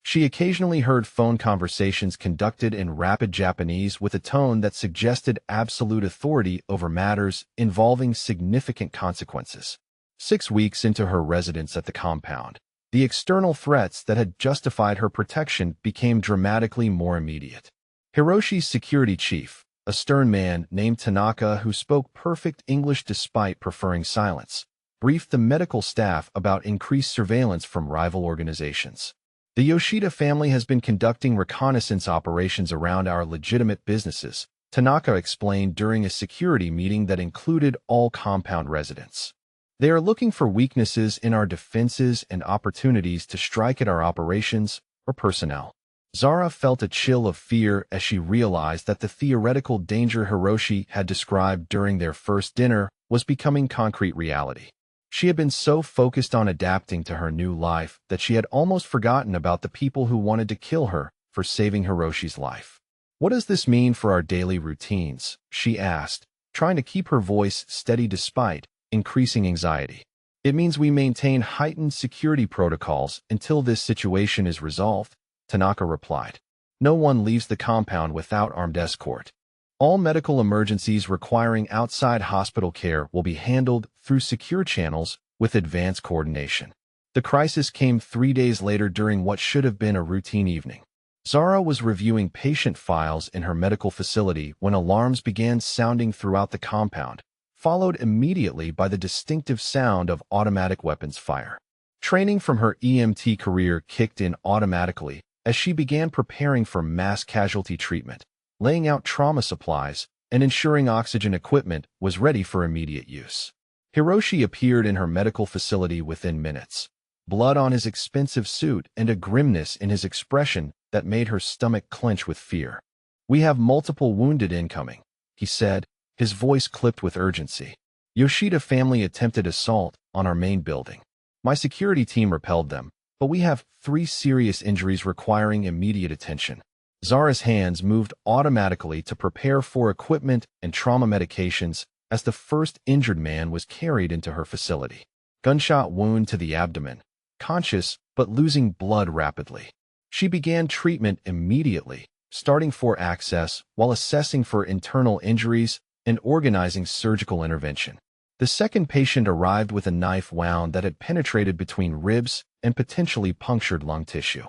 A: She occasionally heard phone conversations conducted in rapid Japanese with a tone that suggested absolute authority over matters involving significant consequences. 6 weeks into her residence at the compound, the external threats that had justified her protection became dramatically more immediate. Hiroshi's security chief, a stern man named Tanaka who spoke perfect English despite preferring silence, briefed the medical staff about increased surveillance from rival organizations. The Yoshida family has been conducting reconnaissance operations around our legitimate businesses, Tanaka explained during a security meeting that included all compound residents. They are looking for weaknesses in our defenses and opportunities to strike at our operations or personnel. Zara felt a chill of fear as she realized that the theoretical danger Hiroshi had described during their first dinner was becoming concrete reality. She had been so focused on adapting to her new life that she had almost forgotten about the people who wanted to kill her for saving Hiroshi's life. "What does this mean for our daily routines?" she asked, trying to keep her voice steady despite increasing anxiety. "It means we maintain heightened security protocols until this situation is resolved," Tanaka replied. "No one leaves the compound without armed escort. All medical emergencies requiring outside hospital care will be handled through secure channels with advanced coordination." The crisis came 3 days later during what should have been a routine evening. Zara was reviewing patient files in her medical facility when alarms began sounding throughout the compound, followed immediately by the distinctive sound of automatic weapons fire. Training from her EMT career kicked in automatically as she began preparing for mass casualty treatment, laying out trauma supplies, and ensuring oxygen equipment was ready for immediate use. Hiroshi appeared in her medical facility within minutes, blood on his expensive suit and a grimness in his expression that made her stomach clench with fear. "We have multiple wounded incoming," he said, his voice clipped with urgency. "Yoshida family attempted assault on our main building. My security team repelled them, but we have 3 serious injuries requiring immediate attention." Zara's hands moved automatically to prepare for equipment and trauma medications as the first injured man was carried into her facility. Gunshot wound to the abdomen, conscious but losing blood rapidly. She began treatment immediately, starting for access while assessing for internal injuries and organizing surgical intervention. The second patient arrived with a knife wound that had penetrated between ribs and potentially punctured lung tissue.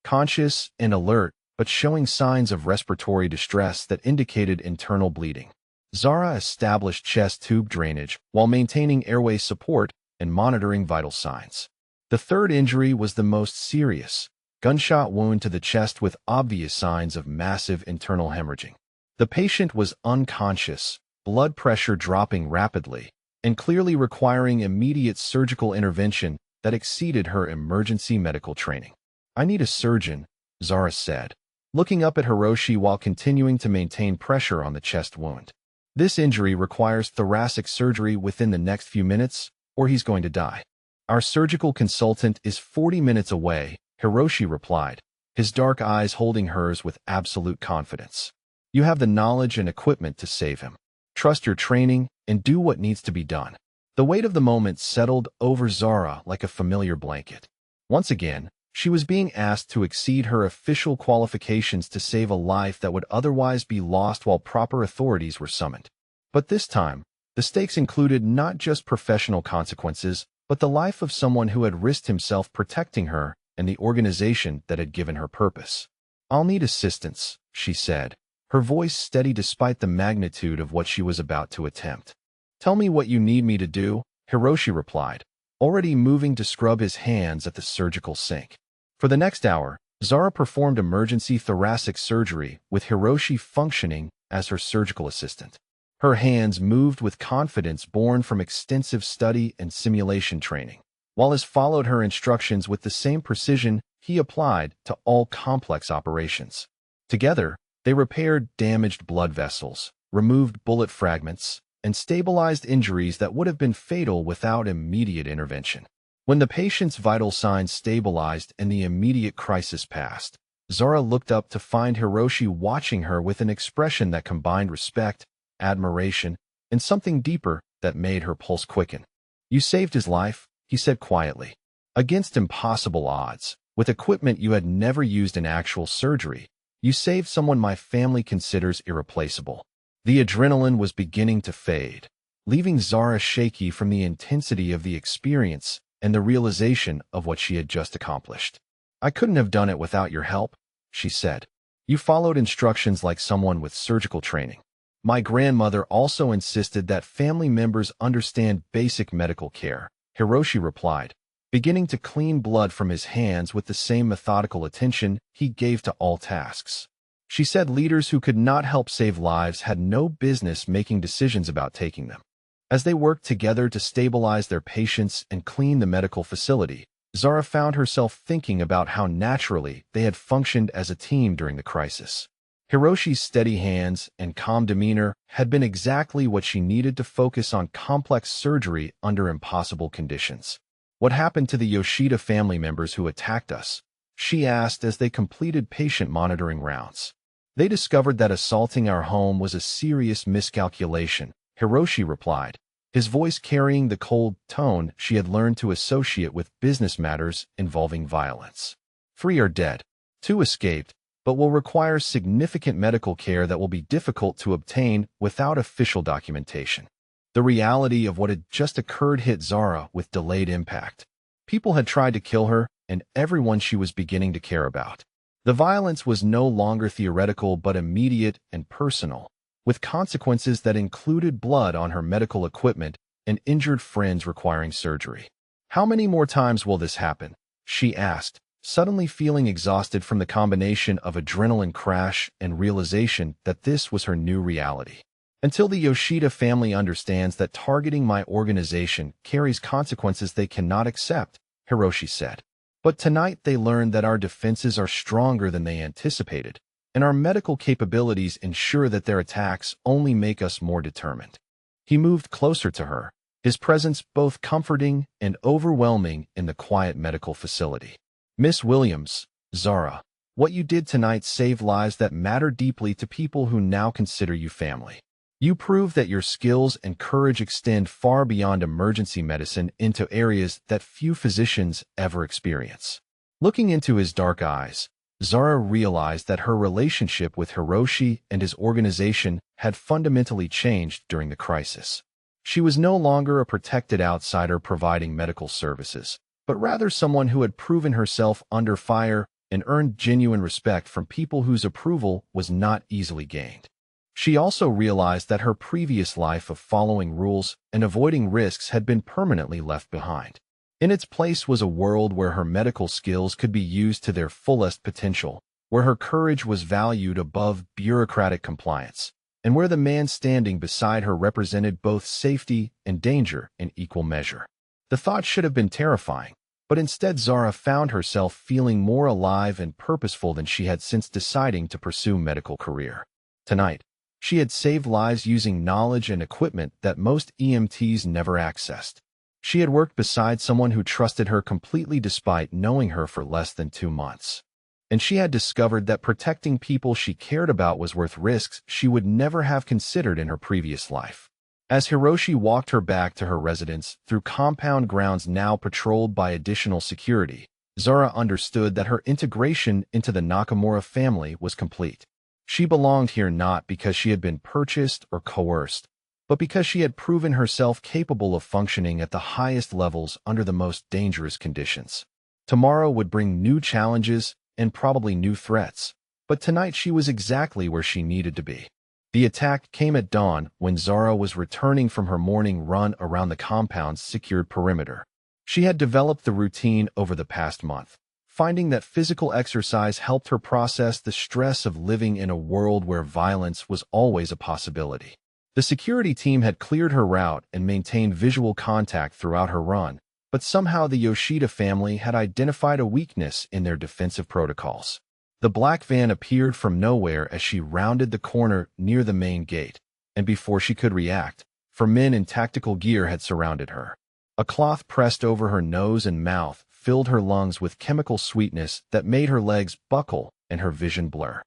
A: Conscious and alert, but showing signs of respiratory distress that indicated internal bleeding. Zara established chest tube drainage while maintaining airway support and monitoring vital signs. The third injury was the most serious, gunshot wound to the chest with obvious signs of massive internal hemorrhaging. The patient was unconscious, blood pressure dropping rapidly, and clearly requiring immediate surgical intervention that exceeded her emergency medical training. "I need a surgeon," Zara said, looking up at Hiroshi while continuing to maintain pressure on the chest wound. "This injury requires thoracic surgery within the next few minutes, or he's going to die. Our surgical consultant is 40 minutes away," Hiroshi replied, his dark eyes holding hers with absolute confidence. You have the knowledge and equipment to save him. Trust your training and do what needs to be done. The weight of the moment settled over Zara like a familiar blanket. Once again, she was being asked to exceed her official qualifications to save a life that would otherwise be lost while proper authorities were summoned. But this time, the stakes included not just professional consequences, but the life of someone who had risked himself protecting her and the organization that had given her purpose. I'll need assistance, she said, her voice steady despite the magnitude of what she was about to attempt. Tell me what you need me to do, Hiroshi replied, already moving to scrub his hands at the surgical sink. For the next hour, Zara performed emergency thoracic surgery with Hiroshi functioning as her surgical assistant. Her hands moved with confidence born from extensive study and simulation training. Wallace followed her instructions with the same precision he applied to all complex operations. Together, they repaired damaged blood vessels, removed bullet fragments, and stabilized injuries that would have been fatal without immediate intervention. When the patient's vital signs stabilized and the immediate crisis passed, Zara looked up to find Hiroshi watching her with an expression that combined respect, admiration, and something deeper that made her pulse quicken. You saved his life, he said quietly. Against impossible odds, with equipment you had never used in actual surgery, you saved someone my family considers irreplaceable. The adrenaline was beginning to fade, leaving Zara shaky from the intensity of the experience and the realization of what she had just accomplished. I couldn't have done it without your help, she said. You followed instructions like someone with surgical training. My grandmother also insisted that family members understand basic medical care, Hiroshi replied, beginning to clean blood from his hands with the same methodical attention he gave to all tasks. She said leaders who could not help save lives had no business making decisions about taking them. As they worked together to stabilize their patients and clean the medical facility, Zara found herself thinking about how naturally they had functioned as a team during the crisis. Hiroshi's steady hands and calm demeanor had been exactly what she needed to focus on complex surgery under impossible conditions. What happened to the Yoshida family members who attacked us? She asked as they completed patient monitoring rounds. They discovered that assaulting our home was a serious miscalculation, Hiroshi replied, his voice carrying the cold tone she had learned to associate with business matters involving violence. 3 are dead. 2 escaped, but will require significant medical care that will be difficult to obtain without official documentation. The reality of what had just occurred hit Zara with delayed impact. People had tried to kill her, and everyone she was beginning to care about. The violence was no longer theoretical but immediate and personal, with consequences that included blood on her medical equipment and injured friends requiring surgery. How many more times will this happen? She asked, suddenly feeling exhausted from the combination of adrenaline crash and realization that this was her new reality. Until the Yoshida family understands that targeting my organization carries consequences they cannot accept, Hiroshi said. But tonight they learned that our defenses are stronger than they anticipated, and our medical capabilities ensure that their attacks only make us more determined. He moved closer to her, his presence both comforting and overwhelming in the quiet medical facility. Miss Williams, Zara, what you did tonight saved lives that matter deeply to people who now consider you family. You proved that your skills and courage extend far beyond emergency medicine into areas that few physicians ever experience. Looking into his dark eyes, Zara realized that her relationship with Hiroshi and his organization had fundamentally changed during the crisis. She was no longer a protected outsider providing medical services, but rather someone who had proven herself under fire and earned genuine respect from people whose approval was not easily gained. She also realized that her previous life of following rules and avoiding risks had been permanently left behind. In its place was a world where her medical skills could be used to their fullest potential, where her courage was valued above bureaucratic compliance, and where the man standing beside her represented both safety and danger in equal measure. The thought should have been terrifying, but instead Zara found herself feeling more alive and purposeful than she had since deciding to pursue a medical career. Tonight, she had saved lives using knowledge and equipment that most EMTs never accessed. She had worked beside someone who trusted her completely despite knowing her for less than 2 months. And she had discovered that protecting people she cared about was worth risks she would never have considered in her previous life. As Hiroshi walked her back to her residence through compound grounds now patrolled by additional security, Zara understood that her integration into the Nakamura family was complete. She belonged here not because she had been purchased or coerced, but because she had proven herself capable of functioning at the highest levels under the most dangerous conditions. Tomorrow would bring new challenges and probably new threats, but tonight she was exactly where she needed to be. The attack came at dawn when Zara was returning from her morning run around the compound's secured perimeter. She had developed the routine over the past month, finding that physical exercise helped her process the stress of living in a world where violence was always a possibility. The security team had cleared her route and maintained visual contact throughout her run, but somehow the Yoshida family had identified a weakness in their defensive protocols. The black van appeared from nowhere as she rounded the corner near the main gate, and before she could react, 4 men in tactical gear had surrounded her. A cloth pressed over her nose and mouth filled her lungs with chemical sweetness that made her legs buckle and her vision blur.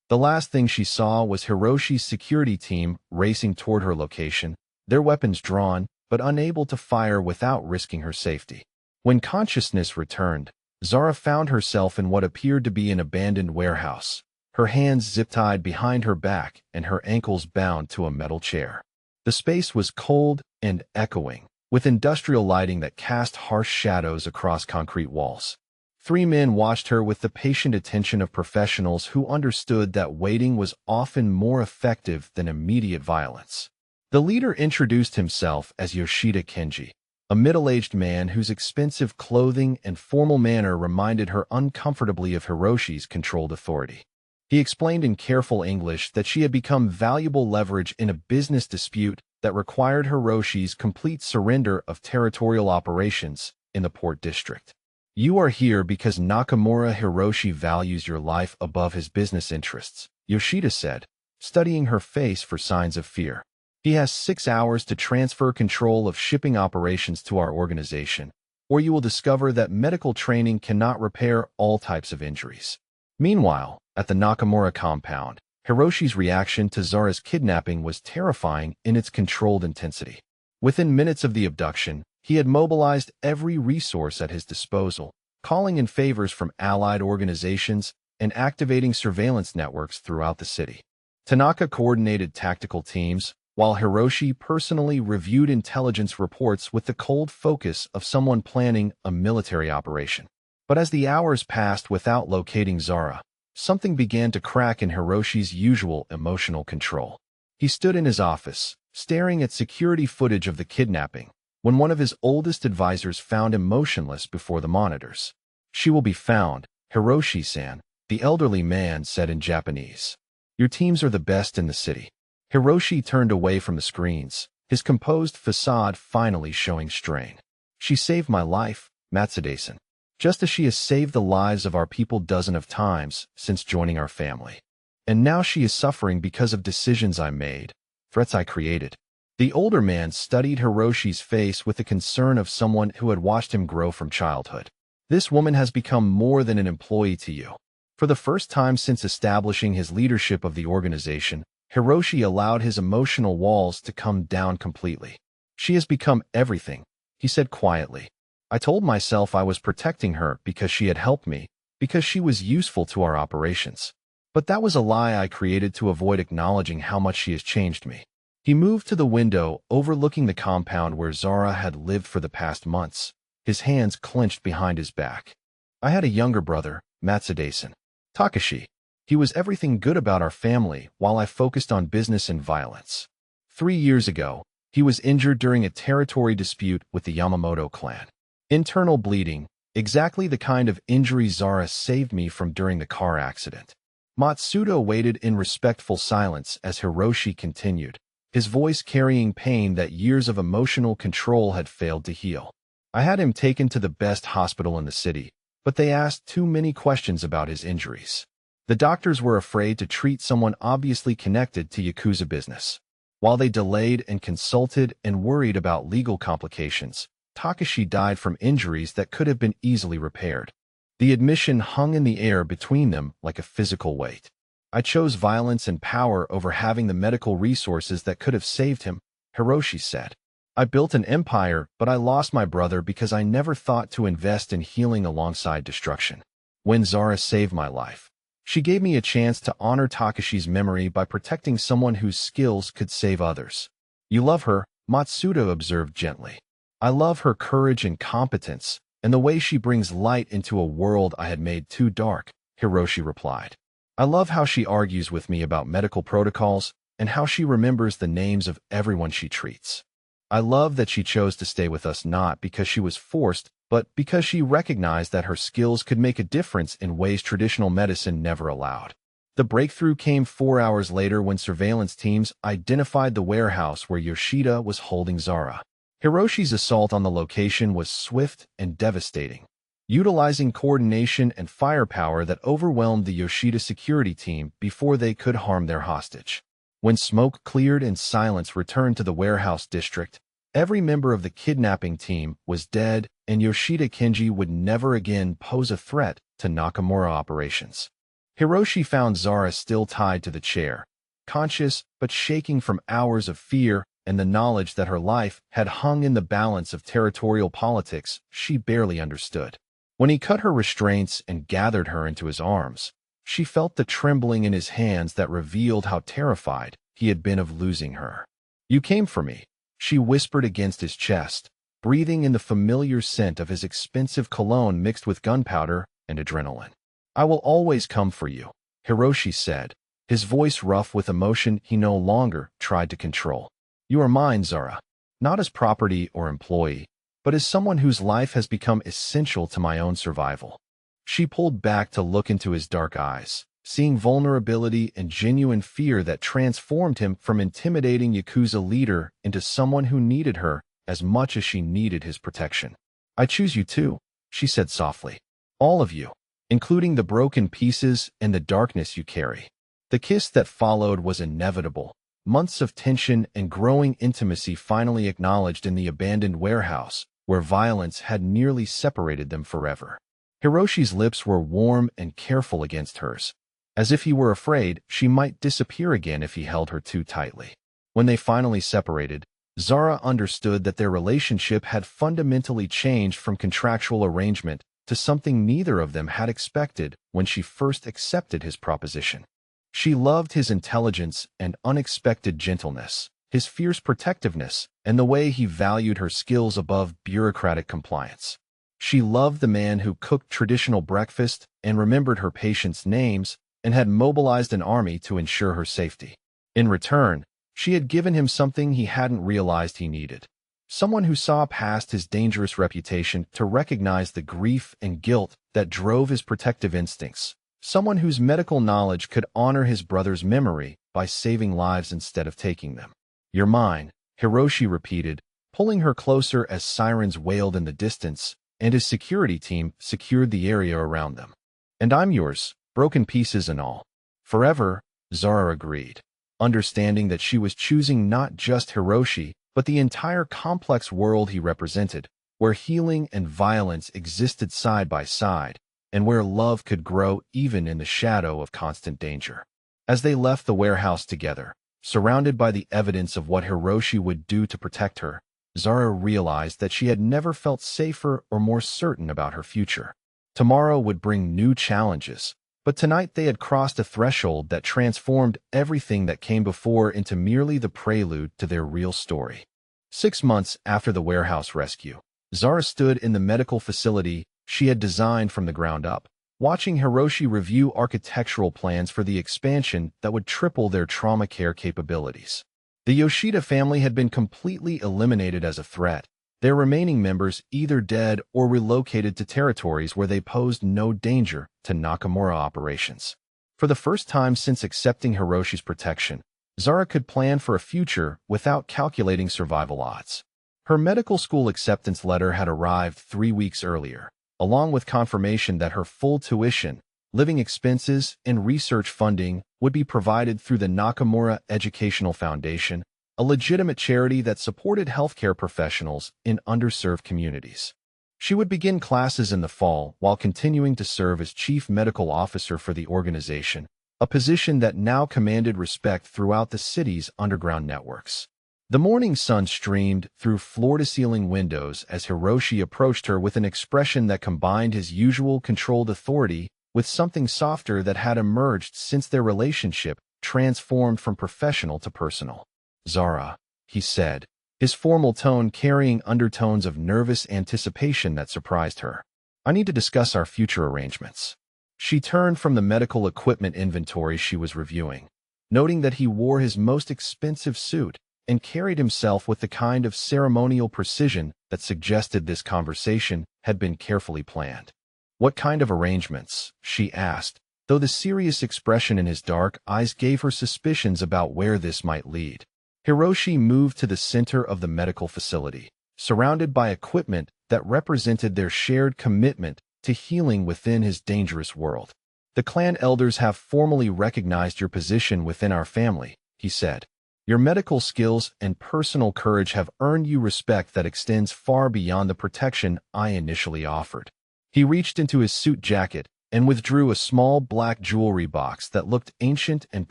A: The last thing she saw was Hiroshi's security team racing toward her location, their weapons drawn, but unable to fire without risking her safety. When consciousness returned, Zara found herself in what appeared to be an abandoned warehouse, her hands zip-tied behind her back and her ankles bound to a metal chair. The space was cold and echoing, with industrial lighting that cast harsh shadows across concrete walls. 3 men watched her with the patient attention of professionals who understood that waiting was often more effective than immediate violence. The leader introduced himself as Yoshida Kenji, a middle-aged man whose expensive clothing and formal manner reminded her uncomfortably of Hiroshi's controlled authority. He explained in careful English that she had become valuable leverage in a business dispute that required Hiroshi's complete surrender of territorial operations in the port district. "You are here because Nakamura Hiroshi values your life above his business interests," Yoshida said, studying her face for signs of fear. "He has 6 hours to transfer control of shipping operations to our organization, or you will discover that medical training cannot repair all types of injuries." Meanwhile, at the Nakamura compound, Hiroshi's reaction to Zara's kidnapping was terrifying in its controlled intensity. Within minutes of the abduction, he had mobilized every resource at his disposal, calling in favors from allied organizations and activating surveillance networks throughout the city. Tanaka coordinated tactical teams, while Hiroshi personally reviewed intelligence reports with the cold focus of someone planning a military operation. But as the hours passed without locating Zara, something began to crack in Hiroshi's usual emotional control. He stood in his office, staring at security footage of the kidnapping, when one of his oldest advisors found him motionless before the monitors. "She will be found, Hiroshi-san," the elderly man said in Japanese. "Your teams are the best in the city." Hiroshi turned away from the screens, his composed facade finally showing strain. "She saved my life, Matsuda-san, just as she has saved the lives of our people dozens of times since joining our family. And now she is suffering because of decisions I made, threats I created." The older man studied Hiroshi's face with the concern of someone who had watched him grow from childhood. "This woman has become more than an employee to you." For the first time since establishing his leadership of the organization, Hiroshi allowed his emotional walls to come down completely. "She has become everything," he said quietly. "I told myself I was protecting her because she had helped me, because she was useful to our operations. But that was a lie I created to avoid acknowledging how much she has changed me." He moved to the window overlooking the compound where Zara had lived for the past months, his hands clenched behind his back. "I had a younger brother, Matsuda-san. Takashi. He was everything good about our family while I focused on business and violence. 3 years ago, he was injured during a territory dispute with the Yamamoto clan. Internal bleeding, exactly the kind of injury Zara saved me from during the car accident." Matsuda waited in respectful silence as Hiroshi continued, his voice carrying pain that years of emotional control had failed to heal. "I had him taken to the best hospital in the city, but they asked too many questions about his injuries. The doctors were afraid to treat someone obviously connected to Yakuza business. While they delayed and consulted and worried about legal complications, Takashi died from injuries that could have been easily repaired. The admission hung in the air between them like a physical weight. I chose violence and power over having the medical resources that could have saved him, Hiroshi said. I built an empire, but I lost my brother because I never thought to invest in healing alongside destruction. When Zara saved my life, she gave me a chance to honor Takashi's memory by protecting someone whose skills could save others. You love her, Matsuda observed gently. I love her courage and competence, and the way she brings light into a world I had made too dark, Hiroshi replied. I love how she argues with me about medical protocols and how she remembers the names of everyone she treats. I love that she chose to stay with us not because she was forced, but because she recognized that her skills could make a difference in ways traditional medicine never allowed. The breakthrough came 4 hours later when surveillance teams identified the warehouse where Yoshida was holding Zara. Hiroshi's assault on the location was swift and devastating, utilizing coordination and firepower that overwhelmed the Yoshida security team before they could harm their hostage. When smoke cleared and silence returned to the warehouse district, every member of the kidnapping team was dead, and Yoshida Kenji would never again pose a threat to Nakamura operations. Hiroshi found Zara still tied to the chair, conscious but shaking from hours of fear and the knowledge that her life had hung in the balance of territorial politics she barely understood. When he cut her restraints and gathered her into his arms, she felt the trembling in his hands that revealed how terrified he had been of losing her. You came for me, she whispered against his chest, breathing in the familiar scent of his expensive cologne mixed with gunpowder and adrenaline. I will always come for you, Hiroshi said, his voice rough with emotion he no longer tried to control. You are mine, Zara, not as property or employee, but as someone whose life has become essential to my own survival. She pulled back to look into his dark eyes, seeing vulnerability and genuine fear that transformed him from intimidating Yakuza leader into someone who needed her as much as she needed his protection. I choose you too, she said softly. All of you, including the broken pieces and the darkness you carry. The kiss that followed was inevitable. Months of tension and growing intimacy finally acknowledged in the abandoned warehouse, where violence had nearly separated them forever. Hiroshi's lips were warm and careful against hers, as if he were afraid she might disappear again if he held her too tightly. When they finally separated, Zara understood that their relationship had fundamentally changed from contractual arrangement to something neither of them had expected when she first accepted his proposition. She loved his intelligence and unexpected gentleness, his fierce protectiveness, and the way he valued her skills above bureaucratic compliance. She loved the man who cooked traditional breakfast and remembered her patients' names and had mobilized an army to ensure her safety. In return, she had given him something he hadn't realized he needed. Someone who saw past his dangerous reputation to recognize the grief and guilt that drove his protective instincts. Someone whose medical knowledge could honor his brother's memory by saving lives instead of taking them. You're mine, Hiroshi repeated, pulling her closer as sirens wailed in the distance, and his security team secured the area around them. And I'm yours, broken pieces and all. Forever, Zara agreed, understanding that she was choosing not just Hiroshi, but the entire complex world he represented, where healing and violence existed side by side, and where love could grow even in the shadow of constant danger. As they left the warehouse together, surrounded by the evidence of what Hiroshi would do to protect her, Zara realized that she had never felt safer or more certain about her future. Tomorrow would bring new challenges, but tonight they had crossed a threshold that transformed everything that came before into merely the prelude to their real story. 6 months after the warehouse rescue, Zara stood in the medical facility she had designed from the ground up, watching Hiroshi review architectural plans for the expansion that would triple their trauma care capabilities. The Yoshida family had been completely eliminated as a threat, their remaining members either dead or relocated to territories where they posed no danger to Nakamura operations. For the first time since accepting Hiroshi's protection, Zara could plan for a future without calculating survival odds. Her medical school acceptance letter had arrived 3 weeks earlier, along with confirmation that her full tuition, living expenses, and research funding would be provided through the Nakamura Educational Foundation, a legitimate charity that supported healthcare professionals in underserved communities. She would begin classes in the fall while continuing to serve as chief medical officer for the organization, a position that now commanded respect throughout the city's underground networks. The morning sun streamed through floor-to-ceiling windows as Hiroshi approached her with an expression that combined his usual controlled authority with something softer that had emerged since their relationship transformed from professional to personal. "Zara," he said, his formal tone carrying undertones of nervous anticipation that surprised her. "I need to discuss our future arrangements." She turned from the medical equipment inventory she was reviewing, noting that he wore his most expensive suit and carried himself with the kind of ceremonial precision that suggested this conversation had been carefully planned. "What kind of arrangements?" she asked, though the serious expression in his dark eyes gave her suspicions about where this might lead. Hiroshi moved to the center of the medical facility, surrounded by equipment that represented their shared commitment to healing within his dangerous world. "The clan elders have formally recognized your position within our family," he said. "Your medical skills and personal courage have earned you respect that extends far beyond the protection I initially offered." He reached into his suit jacket and withdrew a small black jewelry box that looked ancient and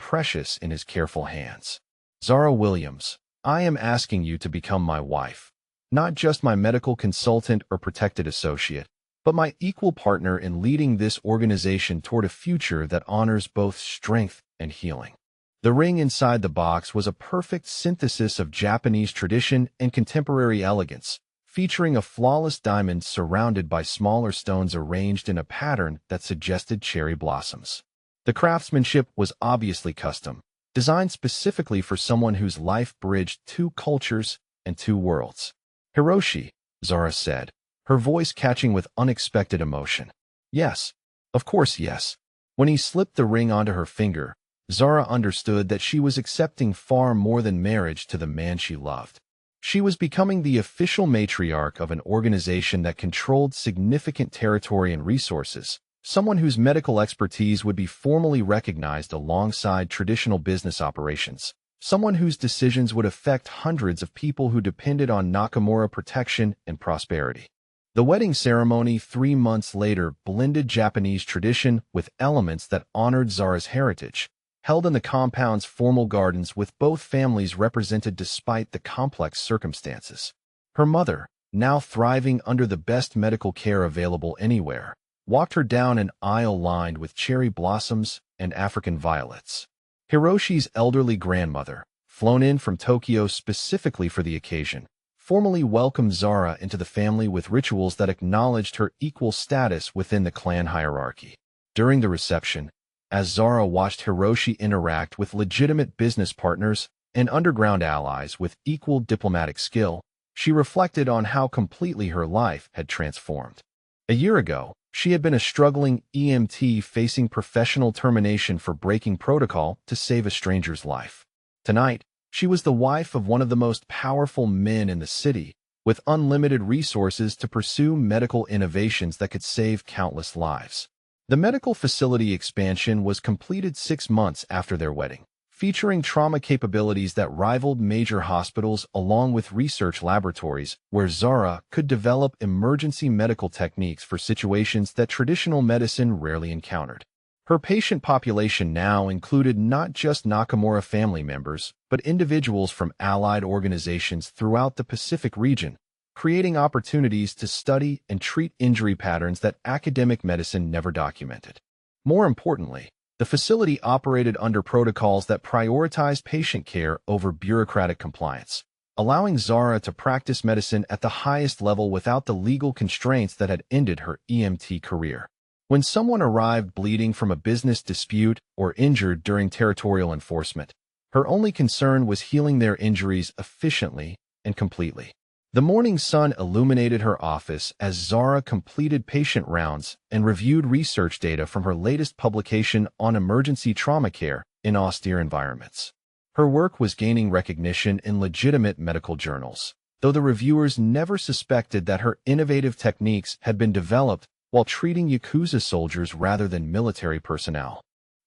A: precious in his careful hands. "Zara Williams, I am asking you to become my wife. Not just my medical consultant or protected associate, but my equal partner in leading this organization toward a future that honors both strength and healing." The ring inside the box was a perfect synthesis of Japanese tradition and contemporary elegance, featuring a flawless diamond surrounded by smaller stones arranged in a pattern that suggested cherry blossoms. The craftsmanship was obviously custom, designed specifically for someone whose life bridged two cultures and two worlds. "Hiroshi," Zara said, her voice catching with unexpected emotion. "Yes, of course yes." When he slipped the ring onto her finger, Zara understood that she was accepting far more than marriage to the man she loved. She was becoming the official matriarch of an organization that controlled significant territory and resources, someone whose medical expertise would be formally recognized alongside traditional business operations, someone whose decisions would affect hundreds of people who depended on Nakamura protection and prosperity. The wedding ceremony 3 months later blended Japanese tradition with elements that honored Zara's heritage, held in the compound's formal gardens with both families represented despite the complex circumstances. Her mother, now thriving under the best medical care available anywhere, walked her down an aisle lined with cherry blossoms and African violets. Hiroshi's elderly grandmother, flown in from Tokyo specifically for the occasion, formally welcomed Zara into the family with rituals that acknowledged her equal status within the clan hierarchy. During the reception, as Zara watched Hiroshi interact with legitimate business partners and underground allies with equal diplomatic skill, she reflected on how completely her life had transformed. A year ago, she had been a struggling EMT facing professional termination for breaking protocol to save a stranger's life. Tonight, she was the wife of one of the most powerful men in the city, with unlimited resources to pursue medical innovations that could save countless lives. The medical facility expansion was completed 6 months after their wedding, featuring trauma capabilities that rivaled major hospitals along with research laboratories where Zara could develop emergency medical techniques for situations that traditional medicine rarely encountered. Her patient population now included not just Nakamura family members, but individuals from allied organizations throughout the Pacific region, creating opportunities to study and treat injury patterns that academic medicine never documented. More importantly, the facility operated under protocols that prioritized patient care over bureaucratic compliance, allowing Zara to practice medicine at the highest level without the legal constraints that had ended her EMT career. When someone arrived bleeding from a business dispute or injured during territorial enforcement, her only concern was healing their injuries efficiently and completely. The morning sun illuminated her office as Zara completed patient rounds and reviewed research data from her latest publication on emergency trauma care in austere environments. Her work was gaining recognition in legitimate medical journals, though the reviewers never suspected that her innovative techniques had been developed while treating Yakuza soldiers rather than military personnel.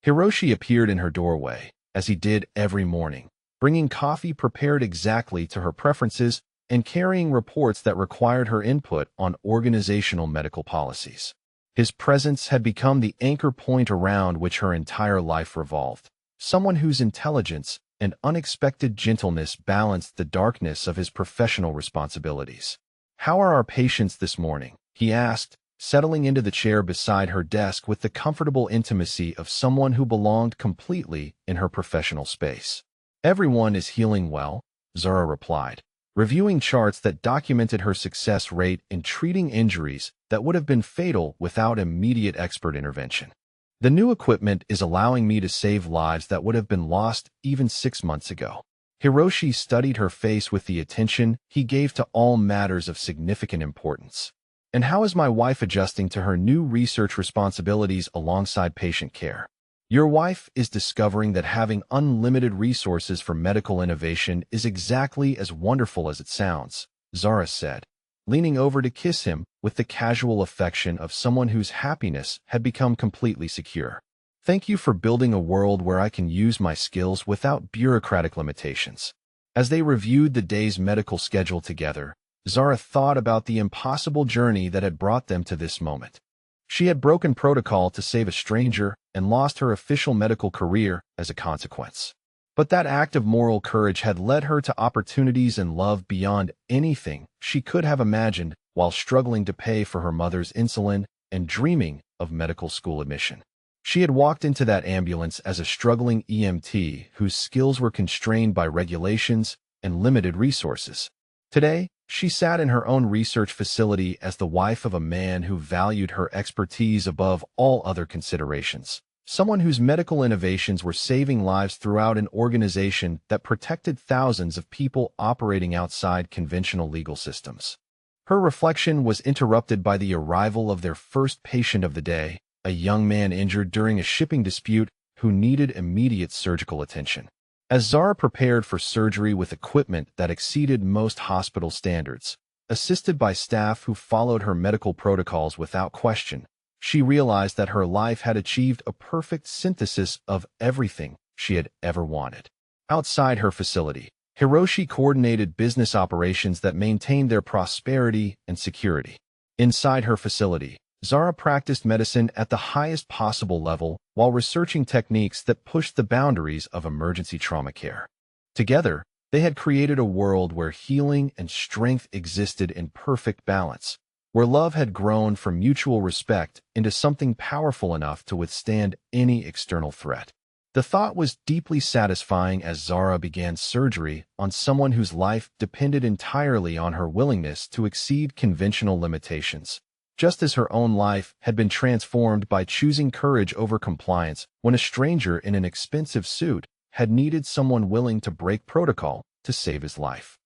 A: Hiroshi appeared in her doorway, as he did every morning, bringing coffee prepared exactly to her preferences and carrying reports that required her input on organizational medical policies. His presence had become the anchor point around which her entire life revolved, someone whose intelligence and unexpected gentleness balanced the darkness of his professional responsibilities. "How are our patients this morning?" he asked, settling into the chair beside her desk with the comfortable intimacy of someone who belonged completely in her professional space. "Everyone is healing well," Zara replied, reviewing charts that documented her success rate in treating injuries that would have been fatal without immediate expert intervention. "The new equipment is allowing me to save lives that would have been lost even 6 months ago." Hiroshi studied her face with the attention he gave to all matters of significant importance. "And how is my wife adjusting to her new research responsibilities alongside patient care?" "Your wife is discovering that having unlimited resources for medical innovation is exactly as wonderful as it sounds," Zara said, leaning over to kiss him with the casual affection of someone whose happiness had become completely secure. "Thank you for building a world where I can use my skills without bureaucratic limitations." As they reviewed the day's medical schedule together, Zara thought about the impossible journey that had brought them to this moment. She had broken protocol to save a stranger and lost her official medical career as a consequence. But that act of moral courage had led her to opportunities and love beyond anything she could have imagined while struggling to pay for her mother's insulin and dreaming of medical school admission. She had walked into that ambulance as a struggling EMT whose skills were constrained by regulations and limited resources. Today, she sat in her own research facility as the wife of a man who valued her expertise above all other considerations, someone whose medical innovations were saving lives throughout an organization that protected thousands of people operating outside conventional legal systems. Her reflection was interrupted by the arrival of their first patient of the day, a young man injured during a shipping dispute who needed immediate surgical attention. As Zara prepared for surgery with equipment that exceeded most hospital standards, assisted by staff who followed her medical protocols without question, she realized that her life had achieved a perfect synthesis of everything she had ever wanted. Outside her facility, Hiroshi coordinated business operations that maintained their prosperity and security. Inside her facility, Zara practiced medicine at the highest possible level while researching techniques that pushed the boundaries of emergency trauma care. Together, they had created a world where healing and strength existed in perfect balance, where love had grown from mutual respect into something powerful enough to withstand any external threat. The thought was deeply satisfying as Zara began surgery on someone whose life depended entirely on her willingness to exceed conventional limitations, just as her own life had been transformed by choosing courage over compliance when a stranger in an expensive suit had needed someone willing to break protocol to save his life.